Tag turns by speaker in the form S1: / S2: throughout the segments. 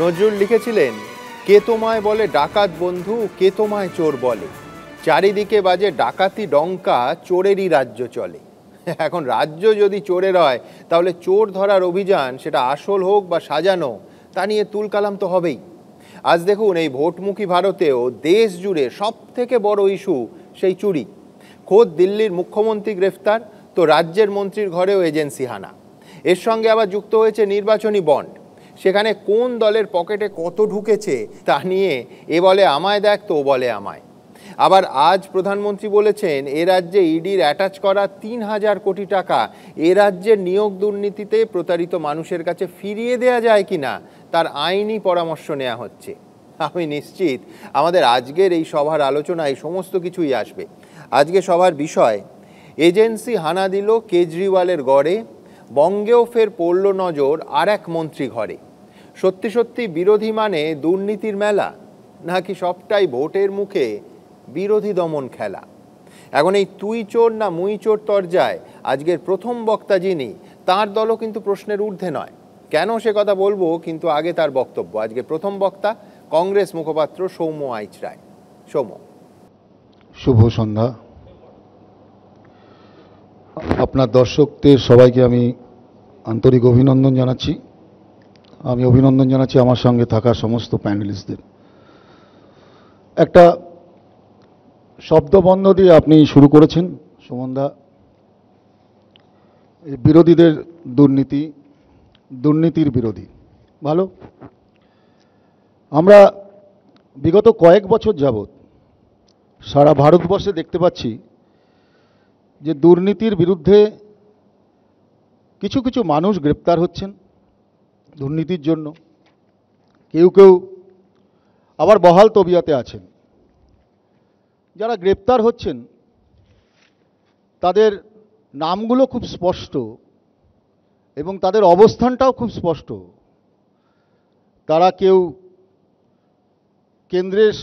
S1: নজরুল লিখেছিলেন, কে তোমায় বলে ডাকাত বন্ধু, কে তোমায় চোর বলে, চারিদিকে বাজে ডাকাতি ডঙ্কা, চোরেরই রাজ্য চলে। এখন রাজ্য যদি চোরের হয়, তাহলে চোর ধরার অভিযান সেটা আসল হোক বা সাজানো, তা নিয়ে তুলকালাম তো হবেই। আজ দেখুন, এই ভোটমুখী ভারতেও দেশ জুড়ে সব থেকে বড় ইস্যু সেই চুরি। খোদ দিল্লির মুখ্যমন্ত্রী গ্রেফতার, তো রাজ্যের মন্ত্রীর ঘরেও এজেন্সি হানা। এর সঙ্গে আবার যুক্ত হয়েছে নির্বাচনী বন্ড। সেখানে কোন দলের পকেটে কত ঢুকেছে তা নিয়ে এ বলে আমায় দেখ, তো ও বলে আমায়। আবার আজ প্রধানমন্ত্রী বলেছেন, এ রাজ্যে ইডির অ্যাটাচ করা ৩,০০০ কোটি টাকা এ রাজ্যের নিয়োগ দুর্নীতিতে প্রতারিত মানুষের কাছে ফিরিয়ে দেয়া যায় কিনা তার আইনি পরামর্শ নেওয়া হচ্ছে। আমি নিশ্চিত আমাদের আজকের এই সভার আলোচনায় সমস্ত কিছুই আসবে। আজকে সভার বিষয়, এজেন্সি হানা দিল কেজরিওয়ালের গড়ে, বঙ্গেও ফের পড়ল নজর আর এক মন্ত্রী ঘরে। সত্যি সত্যি বিরোধী মানে দুর্নীতির মেলা, নাকি সবটাই ভোটের মুখে বিরোধী দমন খেলা? এখন এই তুই চোর না মুই চোর তরজায় আজকের প্রথম বক্তা যিনি, তার দলও কিন্তু প্রশ্নের ঊর্ধ্বে নয়। কেন সে কথা বলবো, কিন্তু আগে তার বক্তব্য। আজকের প্রথম বক্তা কংগ্রেস মুখপাত্র সৌম্য আইচরায়। সৌম্য,
S2: শুভ সন্ধ্যা। আপনার দর্শকদের সবাইকে আমি আন্তরিক অভিনন্দন জানাচ্ছি। আমি অভিনন্দন জানাচ্ছি আমার সঙ্গে থাকা সমস্ত প্যানেলিস্টদের। একটা শব্দবন্ধ দিয়ে আপনি শুরু করেছেন সুমনদা, বিরোধীদের দুর্নীতি, দুর্নীতির বিরোধী। ভালো। আমরা বিগত কয়েক বছর যাবৎ সারা ভারতবর্ষে দেখতে পাচ্ছি যে দুর্নীতির বিরুদ্ধে কিছু কিছু মানুষ গ্রেপ্তার হচ্ছেন দুর্নীতির জন্য, কেউ কেউ আবার বহাল তবিয়তে আছেন। যারা গ্রেপ্তার হচ্ছেন তাদের নামগুলো খুব স্পষ্ট এবং তাদের অবস্থানটাও খুব স্পষ্ট। তারা কেউ কেন্দ্রের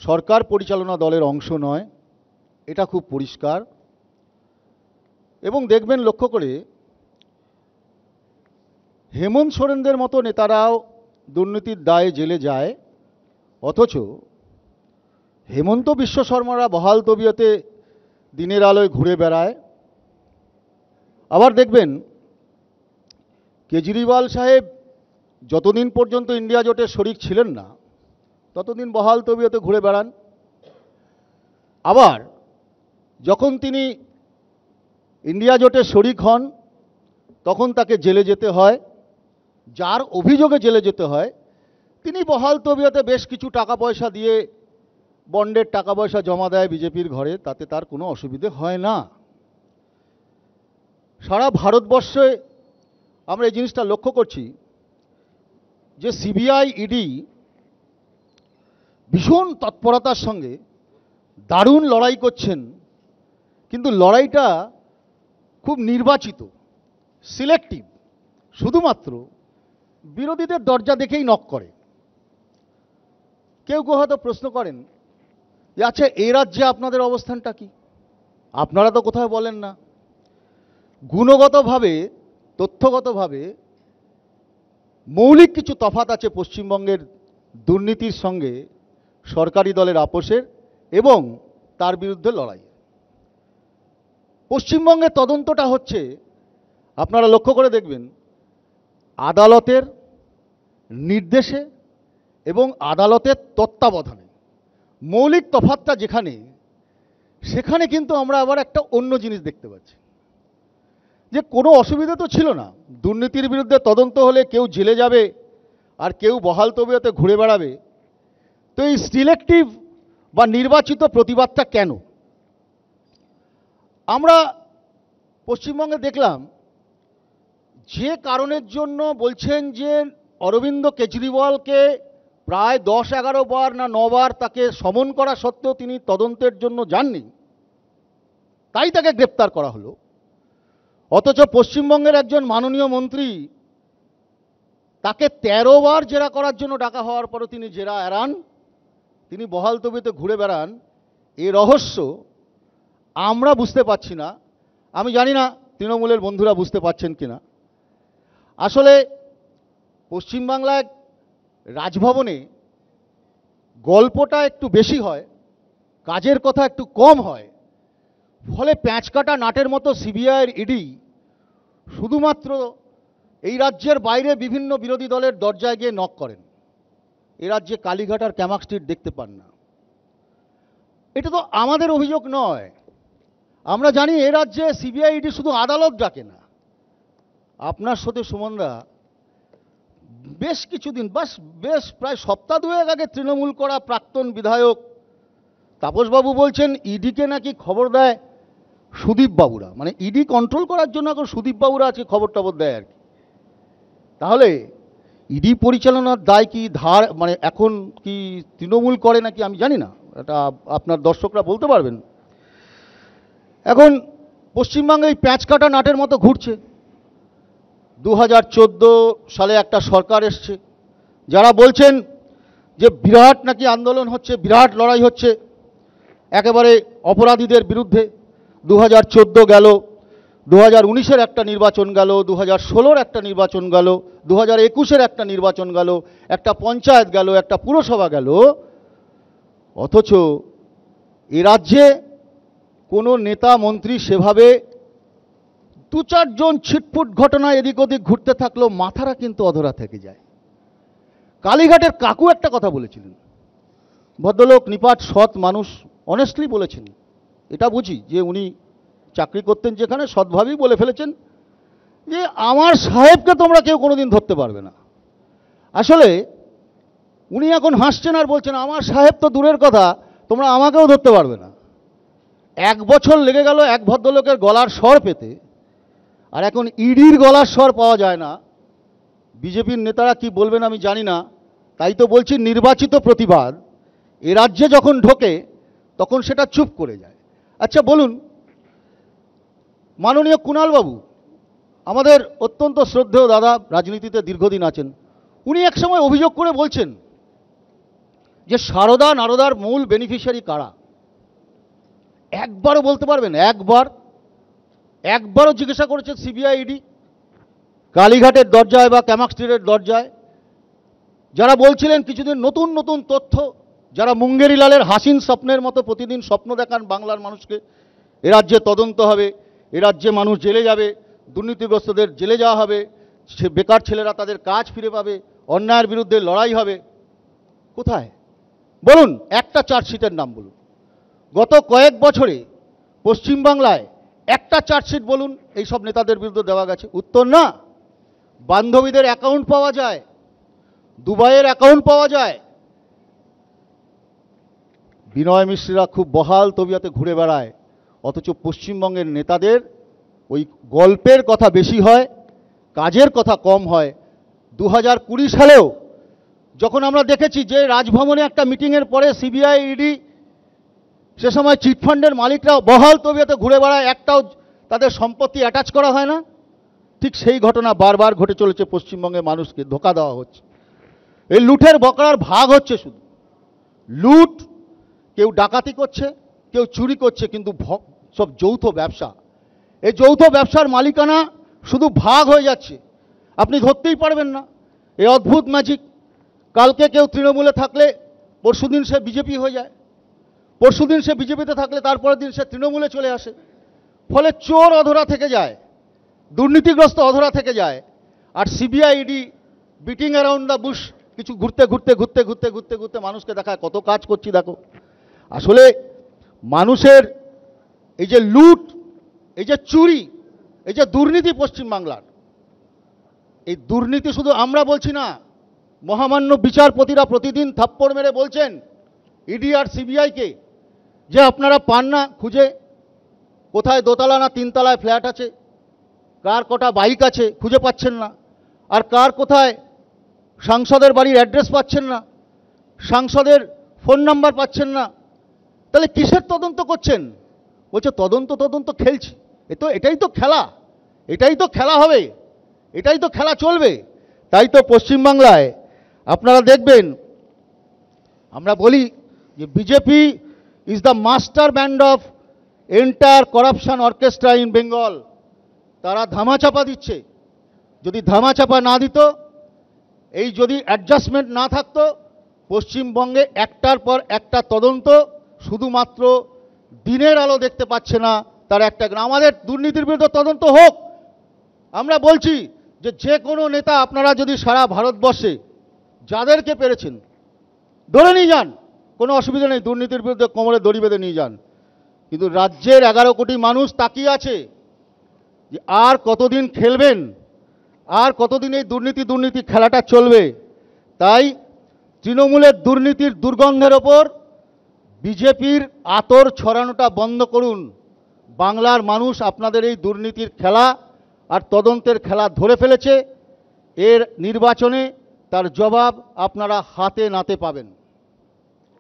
S2: সরকার পরিচালনা দলের অংশ নয়, এটা খুব পরিষ্কার। এবং দেখবেন লক্ষ্য করে, হেমন্ত সোরেনদের মতো নেতারাও দুর্নীতির দায়ে জেলে যায়, অথচ হেমন্ত বিশ্ব শর্মারা বহাল তবিয়তে দিনের আলোয় ঘুরে বেড়ায়। আবার দেখবেন কেজরিওয়াল সাহেব যতদিন পর্যন্ত ইন্ডিয়া জোটের শরিক ছিলেন না, ততদিন বহাল তবিয়তে ঘুরে বেড়ান। আবার যখন তিনি ইন্ডিয়া জোটের শরিক হন, তখন তাকে জেলে যেতে হয়। যার অভিযোগে জেলে যেতে হয়, তিনি বহাল তবিয়তে বেশ কিছু টাকা পয়সা দিয়ে বন্ডের টাকা পয়সা জমা দেয় বিজেপির ঘরে, তাতে তার কোনো অসুবিধে হয় না। সারা ভারতবর্ষে আমরা এই জিনিসটা লক্ষ্য করছি যে সিবিআই, ইডি ভীষণ তৎপরতার সঙ্গে দারুণ লড়াই করছেন, কিন্তু লড়াইটা খুব নির্বাচিত, সিলেক্টিভ, শুধুমাত্র বিরোধীদের দরজা দেখেই নক করে। কেউ কেউ হয়তো প্রশ্ন করেন যে আচ্ছা, এই রাজ্যে আপনাদের অবস্থানটা কি? আপনারা তো কোথাও বলেন না। গুণগতভাবে, তথ্যগতভাবে মৌলিক কিছু তফাৎ আছে পশ্চিমবঙ্গের দুর্নীতির সঙ্গে সরকারি দলের আপোষের এবং তার বিরুদ্ধে লড়াই। পশ্চিমবঙ্গে তদন্তটা হচ্ছে, আপনারা লক্ষ্য করে দেখবেন, আদালতের নির্দেশে এবং আদালতের তত্ত্বাবধানে। মৌলিক তফাৎটা যেখানে, সেখানে কিন্তু আমরা আবার একটা অন্য জিনিস দেখতে পাচ্ছি, যে কোনো অসুবিধা তো ছিল না। দুর্নীতির বিরুদ্ধে তদন্ত হলে কেউ জেলে যাবে আর কেউ বহাল তবিয়তে ঘুরে বেড়াবে। তো এই সিলেক্টিভ বা নির্বাচিত প্রতিবাদটা কেন? আমরা পশ্চিমবঙ্গে দেখলাম, যে কারণের জন্য বলছেন যে অরবিন্দ কেজরিওয়ালকে প্রায় 10-11 বার না 9 বার তাকে সমন করা সত্ত্বেও তিনি তদন্তের জন্য যাননি, তাই তাকে গ্রেপ্তার করা হলো। অথচ পশ্চিমবঙ্গের একজন মাননীয় মন্ত্রী, তাকে 13 বার জেরা করার জন্য ডাকা হওয়ার পরও তিনি জেরা এড়ান, তিনি বহাল তবিয়তে ঘুরে বেড়ান। এই রহস্য আমরা বুঝতে পারছি না। আমি জানি না তৃণমূলের বন্ধুরা বুঝতে পারছেন কিনা। আসলে পশ্চিমবাংলায় রাজভবনে গল্পটা একটু বেশি হয়, কাজের কথা একটু কম হয়, ফলে প্যাঁচকাটা নাটের মতো সিবিআইয়ের ইডি শুধুমাত্র এই রাজ্যের বাইরে বিভিন্ন বিরোধী দলের দরজায় গিয়ে নক করেন। এ রাজ্যে কালীঘাট আর ক্যামাক স্ট্রিট দেখতে পান না। এটা তো আমাদের অভিযোগ নয়। আমরা জানি এ রাজ্যে সিবিআই ইডি শুধু আদালত ডাকে না। আপনার সাথে সুমনরা বেশ কিছুদিন, বেশ প্রায় সপ্তাহ দুয়েক আগে তৃণমূল করা প্রাক্তন বিধায়ক তাপসবাবু বলছেন ইডিকে নাকি খবর দেয় সুদীপ বাবুরা, মানে ইডি কন্ট্রোল করার জন্য এখন সুদীপ বাবুরা আজকে খবর টবর দেয় আর কি। তাহলে ইডি পরিচালনার দায় কি ধার মানে এখন কি তৃণমূল করে নাকি আমি জানি না, এটা আপনার দর্শকরা বলতে পারবেন। এখন পশ্চিমবঙ্গে এই প্যাঁচকাটা নাটের মতো ঘুরছে। 2014 সালে একটা সরকার এসছে, যারা বলছেন যে বিরাট নাকি আন্দোলন হচ্ছে, বিরাট লড়াই হচ্ছে একেবারে অপরাধীদের বিরুদ্ধে। 2014 গেল, 2019-এর একটা নির্বাচন গেল, 2016-র একটা নির্বাচন গেল, 2021-এর একটা নির্বাচন গেল, একটা পঞ্চায়েত গেল, একটা পুরসভা গেল। অথচ এ রাজ্যে কোনো নেতা মন্ত্রী সেভাবে 2-4 জন ছিটফুট ঘটনা এদিক ওদিক ঘুরতে থাকলেও মাথারা কিন্তু অধরা থেকে যায়। কালীঘাটের কাকু একটা কথা বলেছিলেন, ভদ্রলোক, নিপাট, সৎ মানুষ, অনেস্টলি বলেছেন। এটা বুঝি যে উনি চাকরি করতেন যেখানে, সৎভাবেই বলে ফেলেছেন যে আমার সাহেবকে তোমরা কেউ কোনোদিন ধরতে পারবে না। আসলে উনি এখন হাসছেন আর বলছেন আমার সাহেব তো দূরের কথা, তোমরা আমাকেও ধরতে পারবে না। 1 বছর লেগে গেল এক ভদ্রলোকের গলার স্বর পেতে, আর এখন ইডির গলার স্বর পাওয়া যায় না। বিজেপির নেতারা কি বলবেন আমি জানি না, তাই তো বলছি নির্বাচিত প্রতিবাদ এ রাজ্যে যখন ঢোকে তখন সেটা চুপ করে যায়। আচ্ছা বলুন, মাননীয় কুণালবাবু আমাদের অত্যন্ত শ্রদ্ধেয় দাদা, রাজনীতিতে দীর্ঘদিন আছেন, উনি একসময় অভিযোগ করে বলছেন যে সারদা নারদার মূল বেনিফিশিয়ারি কারা। একবারও বলতে পারবেন? একবারও জিজ্ঞাসা করেছে সিবিআই ইডি কালীঘাটের দরজায় বা ক্যামাক স্ট্রিটের দরজায়? যারা বলছিলেন কিছুদিন নতুন নতুন তথ্য, যারা মুঙ্গেরিলালের হাসিন স্বপ্নের মতো প্রতিদিন স্বপ্ন দেখান বাংলার মানুষকে, এ রাজ্যে তদন্ত হবে, এ রাজ্যে মানুষ জেলে যাবে, দুর্নীতিগ্রস্তদের জেলে যাওয়া হবে, বেকার ছেলেরা তাদের কাজ ফিরে পাবে, অন্যায়ের বিরুদ্ধে লড়াই হবে, কোথায় বলুন? একটা চার্জশিটের নাম বলুন। গত কয়েক বছরে পশ্চিমবাংলায় একটা চার্জশিট বলুন এই সব নেতাদের বিরুদ্ধে দেওয়া গেছে? উত্তর না। বান্ধবীদের অ্যাকাউন্ট পাওয়া যায়, দুবাইয়ের অ্যাকাউন্ট পাওয়া যায়, বিনয় মিশ্ররা খুব বহাল তবিয়াতে ঘুরে বেড়ায়, অথচ পশ্চিমবঙ্গের নেতাদের ওই গল্পের কথা বেশি হয়, কাজের কথা কম হয়। 2020 সালেও যখন আমরা দেখেছি যে রাজভবনে একটা মিটিংয়ের পরে সিবিআই ইডি, সে সময় চিটফান্ডের মালিকরাও বহাল তবিয়াতে ঘুরে বেড়ায়, একটাও তাদের সম্পত্তি অ্যাটাচ করা হয় না। ঠিক সেই ঘটনা বারবার ঘটে চলেছে, পশ্চিমবঙ্গের মানুষকে ধোঁকা দেওয়া হচ্ছে। এই লুটের বকরার ভাগ হচ্ছে, শুধু লুট, কেউ ডাকাতি করছে, কেউ চুরি করছে, কিন্তু সব যৌথ ব্যবসা। এই যৌথ ব্যবসার মালিকানা শুধু ভাগ হয়ে যাচ্ছে, আপনি ধরতেই পারবেন না। এই অদ্ভুত ম্যাজিক। কালকে কেউ তৃণমূলে থাকলে পরশুদিন সে বিজেপি হয়ে যায়, পরশুদিন সে বিজেপিতে থাকলে তারপরের দিন সে তৃণমূলে চলে আসে। ফলে চোর অধরা থেকে যায়, দুর্নীতিগ্রস্ত অধরা থেকে যায়, আর CBI ED beating around the bush, কিছু ঘুরতে ঘুরতে ঘুরতে ঘুরতে ঘুরতে ঘুরতে মানুষকে দেখায় কত কাজ করছি দেখো। আসলে মানুষের এই যে লুট, এই যে চুরি, এই যে দুর্নীতি পশ্চিমবাংলার, এই দুর্নীতি শুধু আমরা বলছি না, মহামান্য বিচারপতিরা প্রতিদিন থাপ্পড় মেরে বলছেন ইডি আর সিবিআইকে যে আপনারা পান না খুঁজে, কোথায় দোতলা না তিনতলায় ফ্ল্যাট আছে, কার কটা বাইক আছে খুঁজে পাচ্ছেন না, আর কার কোথায় সাংসদের বাড়ির অ্যাড্রেস পাচ্ছেন না, সাংসদের ফোন নাম্বার পাচ্ছেন না। তাহলে কিসের তদন্ত করছেন? বলছে তদন্ত খেলছি। এটাই তো খেলা, এটাই তো খেলা হবে, এটাই তো খেলা চলবে। তাই তো পশ্চিমবাংলায় আপনারা দেখবেন, আমরা বলি যে BJP is the master band of entire corruption orchestra in Bengal. তারা ধামাচাপা দিচ্ছে। যদি ধামাচাপা না দিত এই যদি অ্যাডজাস্টমেন্ট না থাকতো, পশ্চিমবঙ্গে একটার পর একটা তদন্ত, শুধুমাত্র দিনের আলো দেখতে পাচ্ছে না তার একটা। আমাদের দুর্নীতির বিরুদ্ধে তদন্ত হোক। আমরা বলছি যে যে কোনো নেতা আপনারা যদি সারা ভারতবর্ষে যাদেরকে পেরেছেন ধরে নিয়ে যান, কোনো অসুবিধা নেই, দুর্নীতির বিরুদ্ধে কোমরে দড়ি বেঁধে নিয়ে যান। কিন্তু রাজ্যের 11 কোটি মানুষ তাকিয়ে আছে যে আর কতদিন খেলবেন, আর কতদিন এই দুর্নীতি খেলাটা চলবে। তাই তৃণমূলের দুর্নীতির দুর্গন্ধের ওপর বিজেপির আতর ছড়ানোটা বন্ধ করুন। বাংলার মানুষ আপনাদের এই দুর্নীতির খেলা আর তদন্তের খেলা ধরে ফেলেছে। এর নির্বাচনে তার জবাব আপনারা হাতে নাতে পাবেন।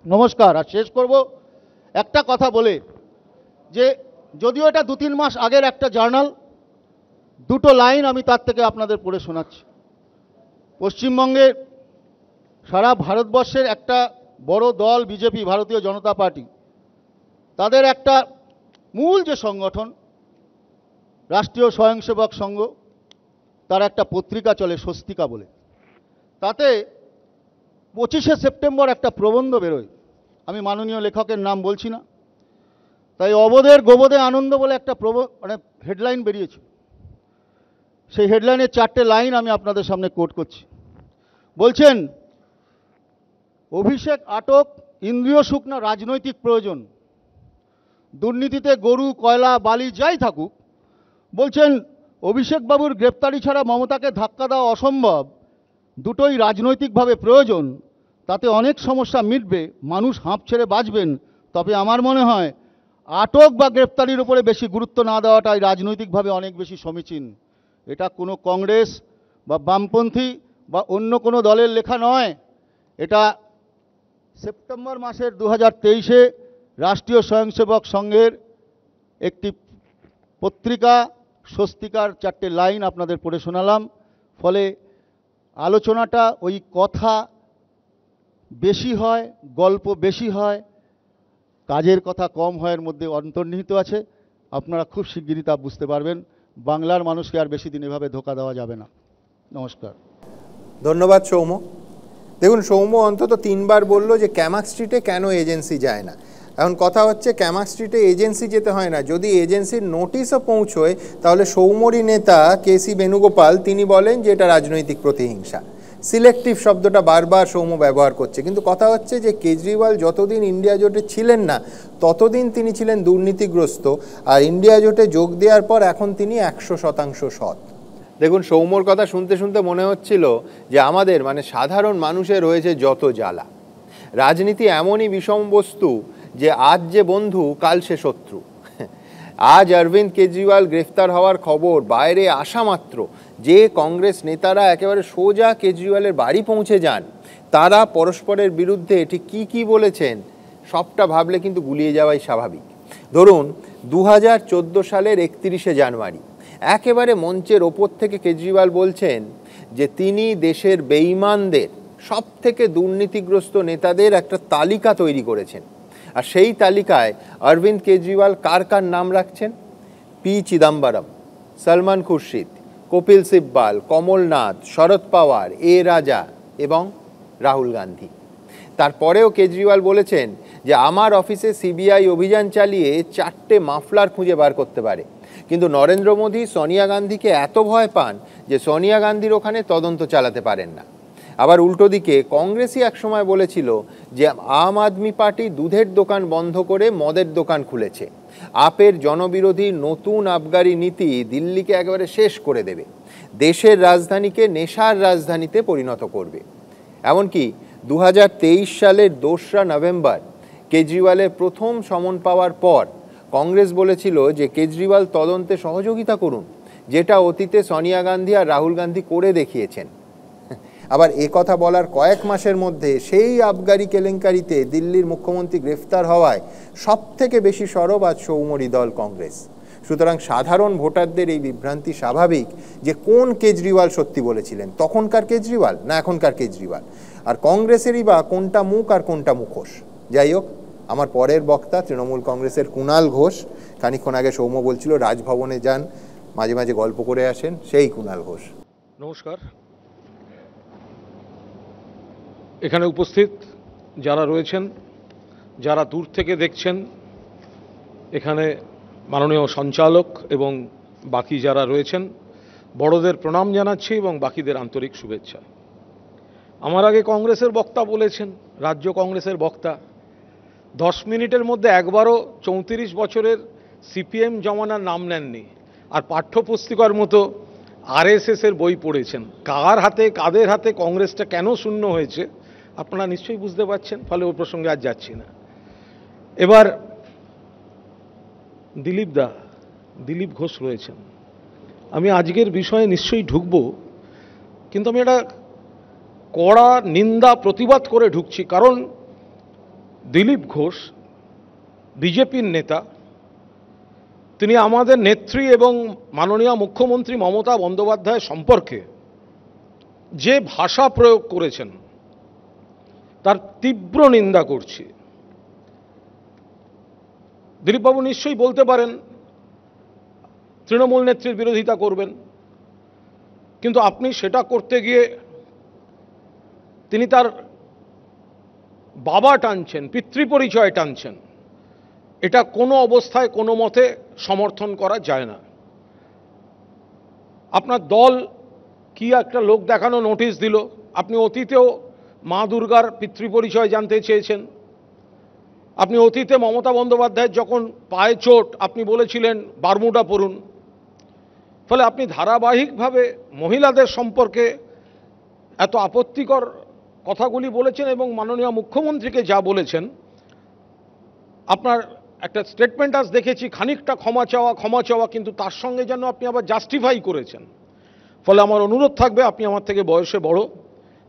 S2: নমস্কার। আর শেষ করব একটা কথা বলে, যে যদিও এটা 2-3 মাস আগের একটা জার্নাল, দুটো লাইন আমি তার থেকে আপনাদের পড়ে শোনাচ্ছি। পশ্চিমবঙ্গের সারা ভারতবর্ষের একটা বড় দল বিজেপি, ভারতীয় জনতা পার্টি, তাদের একটা মূল যে সংগঠন রাষ্ট্রীয় স্বয়ংসেবক সংঘ, তার একটা পত্রিকা চলে স্বস্তিকা বলে। তাতে 25শে সেপ্টেম্বর একটা প্রবন্ধ বেরোয়, আমি মাননীয় লেখকের নাম বলছি না। তাই অবোধের গোবোধে আনন্দ বলে একটা হেডলাইন বেরিয়েছে। সেই হেডলাইনের 4টে লাইন আমি আপনাদের সামনে কোট করছি। বলছেন, অভিষেক আটক, ইন্দ্রিয় সুখ না রাজনৈতিক প্রয়োজন। দুর্নীতিতে গরু, কয়লা, বালি যাই থাকুক, বলছেন অভিষেক বাবুর গ্রেপ্তারি ছাড়া মমতাকে ধাক্কা দেওয়া অসম্ভব, দুটোই রাজনৈতিকভাবে প্রয়োজন। তাতে অনেক সমস্যা মিটবে, মানুষ হাঁপ ছেড়ে বাঁচবেন। তবে আমার মনে হয় আটক বা গ্রেপ্তারির উপরে বেশি গুরুত্ব না দেওয়াটাই রাজনৈতিকভাবে অনেক বেশি সমীচীন। এটা কোনো কংগ্রেস বা বামপন্থী বা অন্য কোনো দলের লেখা নয়। এটা সেপ্টেম্বর মাসের 2023-এ রাষ্ট্রীয় স্বয়ংসেবক সংঘের একটি পত্রিকা স্বস্তিকার 4টে লাইন আপনাদের পড়ে শোনালাম। ফলে আলোচনাটা ওই কথা বেশি হয়, গল্প বেশি হয়, কাজের কথা কম হয়, এর মধ্যে অন্তর্নিহিত আছে। আপনারা খুব শিগগিরই তা বুঝতে পারবেন। বাংলার মানুষকে আর বেশি দিন এভাবে ধোঁকা দেওয়া যাবে না। নমস্কার।
S1: ধন্যবাদ সৌম্য। দেখুন, সৌম্য অন্তত 3বার বলল যে ক্যামাক স্ট্রিটে কেন এজেন্সি যায় না। এখন কথা হচ্ছে, ক্যামাক স্ট্রিটে এজেন্সি যেতে হয় না, যদি এজেন্সির নোটিশও পৌঁছয় তাহলে সৌম্যরই নেতা কেসি বেণুগোপাল তিনি বলেন যে এটা রাজনৈতিক প্রতিহিংসা। সিলেক্টিভ শব্দটা বারবার সৌম্য ব্যবহার করছে। কিন্তু কথা হচ্ছে যে কেজরিওয়াল যতদিন ইন্ডিয়া জোটে ছিলেন না ততদিন তিনি ছিলেন দুর্নীতিগ্রস্ত, আর ইন্ডিয়া জোটে যোগ দেওয়ার পর এখন তিনি 100% সৎ। দেখুন, সৌম্যর কথা শুনতে শুনতে মনে হচ্ছিল যে আমাদের সাধারণ মানুষের রয়েছে যত জ্বালা। রাজনীতি এমনই বিষম বস্তু যে আজ যে বন্ধু কাল সে শত্রু। আজ অরবিন্দ কেজরিওয়াল গ্রেফতার হওয়ার খবর বাইরে আসা মাত্র যে কংগ্রেস নেতারা একেবারে সোজা কেজরিওয়ালের বাড়ি পৌঁছে যান, তারা পরস্পরের বিরুদ্ধে ঠিক কি বলেছেন সবটা ভাবলে কিন্তু গুলিয়ে যাওয়াই স্বাভাবিক। ধরুন 2014 সালের 31শে জানুয়ারি একেবারে মঞ্চের ওপর থেকে কেজরিওয়াল বলছেন যে তিনি দেশের বেঈমানদের, সব থেকে দুর্নীতিগ্রস্ত নেতাদের একটা তালিকা তৈরি করেছেন। আর সেই তালিকায় অরবিন্দ কেজরিওয়াল কার কার নাম রাখছেন? পি চিদম্বরম, সলমান খুরশিদ, কপিল সিব্বাল, কমলনাথ, শরদ পাওয়ার, এ রাজা এবং রাহুল গান্ধী। তারপরেও কেজরিওয়াল বলেছেন যে আমার অফিসে সিবিআই অভিযান চালিয়ে 4টে মাফলার খুঁজে বার করতে পারে, কিন্তু নরেন্দ্র মোদী সোনিয়া গান্ধীকে এত ভয় পান যে সোনিয়া গান্ধীর ওখানে তদন্ত চালাতে পারেন না। আবার উল্টো দিকে কংগ্রেসই একসময় বলেছিল যে আম আদমি পার্টি দুধের দোকান বন্ধ করে মদের দোকান খুলেছে। আপের জনবিরোধী নতুন আবগারি নীতি দিল্লিকে একেবারে শেষ করে দেবে, দেশের রাজধানীকে নেশার রাজধানীতে পরিণত করবে। এমনকি 2023 সালের 2রা নভেম্বর কেজরিওয়ালের প্রথম সমন পাওয়ার পর কংগ্রেস বলেছিল যে কেজরিওয়াল তদন্তে সহযোগিতা করুন, যেটা অতীতে সোনিয়া গান্ধী আর রাহুল গান্ধী করে দেখিয়েছেন। আবার কথা বলার কয়েক মাসের মধ্যে সেই আবগারি কেলেঙ্কারিতে দিল্লির মুখ্যমন্ত্রী গ্রেফতার হওয়ায় সব থেকে বেশি সরব আজ সৌম্যরই দল কংগ্রেস। সুতরাং সাধারণ ভোটারদের এই বিভ্রান্তি স্বাভাবিক যে কোন কেজরিওয়াল সত্যি বলেছিলেন, তখনকার কেজরিওয়াল না এখনকার কেজরিওয়াল, আর কংগ্রেসেরই বা কোনটা মুখ আর কোনটা মুখোশ। যাই হোক, আমার পরের বক্তা তৃণমূল কংগ্রেসের কুণাল ঘোষ। খানিকক্ষণ আগে সৌম্য বলছিল রাজভবনে যান, মাঝে মাঝে গল্প করে আসেন, সেই কুণাল ঘোষ।
S3: নমস্কার। এখানে উপস্থিত যারা রয়েছেন, যারা দূর থেকে দেখছেন, এখানে মাননীয় সঞ্চালক এবং বাকি যারা রয়েছেন, বড়দের প্রণাম জানাচ্ছি এবং বাকিদের আন্তরিক শুভেচ্ছা। আমার আগে কংগ্রেসের বক্তা বলেছেন, রাজ্য কংগ্রেসের বক্তা, 10 মিনিটের মধ্যে একবারও 34 বছরের সিপিএম জমানার নাম নেননি, আর পাঠ্যপুস্তিকার মতো আরএসএসের বই পড়েছেন। কার হাতে, কাদের হাতে কংগ্রেসটা কেন শূন্য হয়েছে আপনারা নিশ্চয়ই বুঝতে পারছেন, ফলে ওই প্রসঙ্গে আজ যাচ্ছি না। এবার দিলীপ ঘোষ রয়েছেন। আমি আজকের বিষয়ে নিশ্চয়ই ঢুকব, কিন্তু আমি এটা কড়া নিন্দা প্রতিবাদ করে ঢুকছি, কারণ দিলীপ ঘোষ বিজেপির নেতা, তিনি আমাদের নেত্রী এবং মাননীয় মুখ্যমন্ত্রী মমতা বন্দ্যোপাধ্যায় সম্পর্কে যে ভাষা প্রয়োগ করেছেন তার তীব্র নিন্দা করছি। দিলীপবাবু নিশ্চয়ই বলতে পারেন তৃণমূল নেত্রীর বিরোধিতা করবেন, কিন্তু আপনি সেটা করতে গিয়ে তিনি তার বাবা টানছেন, পিতৃপরিচয় টানছেন। এটা কোনো অবস্থায় কোনো মতে সমর্থন করা যায় না। আপনার দল কি একটা লোক দেখানো নোটিশ দিল, আপনি অতীতেও মা দুর্গার পিতৃপরিচয় জানতে চেয়েছেন। আপনি অতীতে মমতা বন্দ্যোপাধ্যায়ের যখন পায়ে চোট, আপনি বলেছিলেন বারমুডা পরুন। ফলে আপনি ধারাবাহিকভাবে মহিলাদের সম্পর্কে এত আপত্তিকর কথাগুলি বলেছেন এবং মাননীয় মুখ্যমন্ত্রীকে যা বলেছেন, আপনার একটা স্টেটমেন্ট আজ দেখেছি খানিকটা ক্ষমা চাওয়া, কিন্তু তার সঙ্গে যেন আপনি আবার জাস্টিফাই করেছেন। ফলে আমার অনুরোধ থাকবে, আপনি আমার থেকে বয়সে বড়,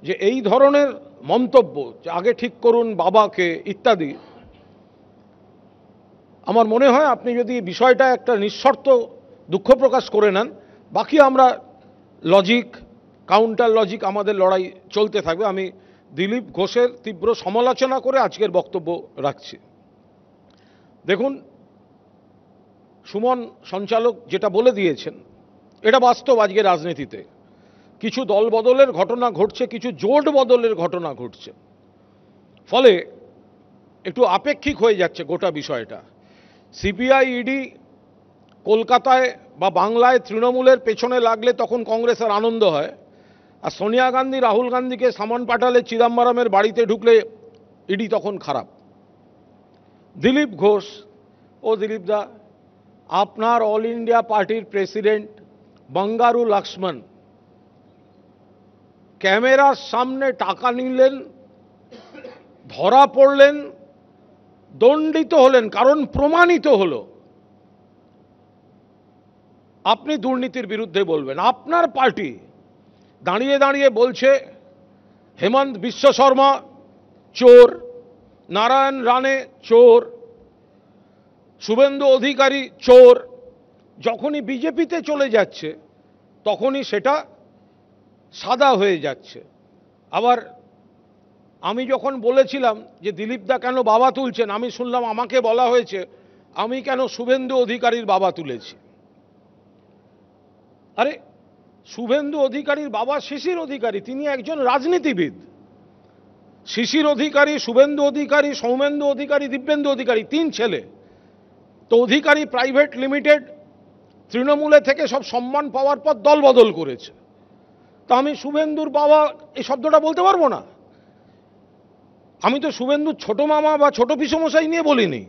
S3: যে এই ধরনের মন্তব্য, যে আগে ঠিক করুন বাবাকে ইত্যাদি, আমার মনে হয় আপনি যদি বিষয়টা একটা নিঃশর্ত দুঃখ প্রকাশ করে নেন, বাকি আমরা লজিক, কাউন্টার লজিক, আমাদের লড়াই চলতে থাকবে। আমি দিলীপ ঘোষের তীব্র সমালোচনা করে আজকের বক্তব্য রাখছি। দেখুন, সুমন সঞ্চালক যেটা বলে দিয়েছেন, এটা বাস্তব। আজকে রাজনীতিতে কিছু দল বদলের ঘটনা ঘটছে, কিছু জোট বদলের ঘটনা ঘটছে, ফলে একটু আপেক্ষিক হয়ে যাচ্ছে গোটা বিষয়টা। সিবিআই, ইডি কলকাতায় বা বাংলায় তৃণমূলের পেছনে লাগলে তখন কংগ্রেসের আনন্দ হয়, আর সোনিয়া গান্ধী, রাহুল গান্ধীকে সামান পাঠালে, চিদম্বরমের বাড়িতে ঢুকলে ইডি তখন খারাপ। দিলীপ ঘোষ, ও দিলীপদা, আপনার অল ইন্ডিয়া পার্টির প্রেসিডেন্ট বঙ্গারু লক্ষ্মণ ক্যামেরার সামনে টাকা নিলেন, ধরা পড়লেন, দণ্ডিত হলেন, কারণ প্রমাণিত হলো। আপনি দুর্নীতির বিরুদ্ধে বলবেন, আপনার পার্টি দাঁড়িয়ে দাঁড়িয়ে বলছে হেমন্ত বিশ্ব শর্মা চোর, নারায়ণ রানে চোর, শুভেন্দু অধিকারী চোর। যখনই বিজেপিতে চলে যাচ্ছে তখনই সেটা সাদা হয়ে যাচ্ছে। আবার আমি যখন বলেছিলাম যে দিলীপদা কেন বাবা তুলছেন, আমি শুনলাম আমাকে বলা হয়েছে আমি কেন শুভেন্দু অধিকারীর বাবা তুলেছি। আরে, শুভেন্দু অধিকারীর বাবা শিশির অধিকারী, তিনি একজন রাজনীতিবিদ। শিশির অধিকারী, শুভেন্দু অধিকারী, সৌমেন্দু অধিকারী, দিব্যেন্দু অধিকারী, 3 ছেলে। তো অধিকারী প্রাইভেট লিমিটেড তৃণমূলে থেকে সব সম্মান পাওয়ার পর দল বদল করেছে। তা আমি শুভেন্দুর বাবা এই শব্দটা বলতে পারবো না? আমি তো শুভেন্দুর ছোট মামা বা ছোট পিসমশাই নিয়ে বলিনি।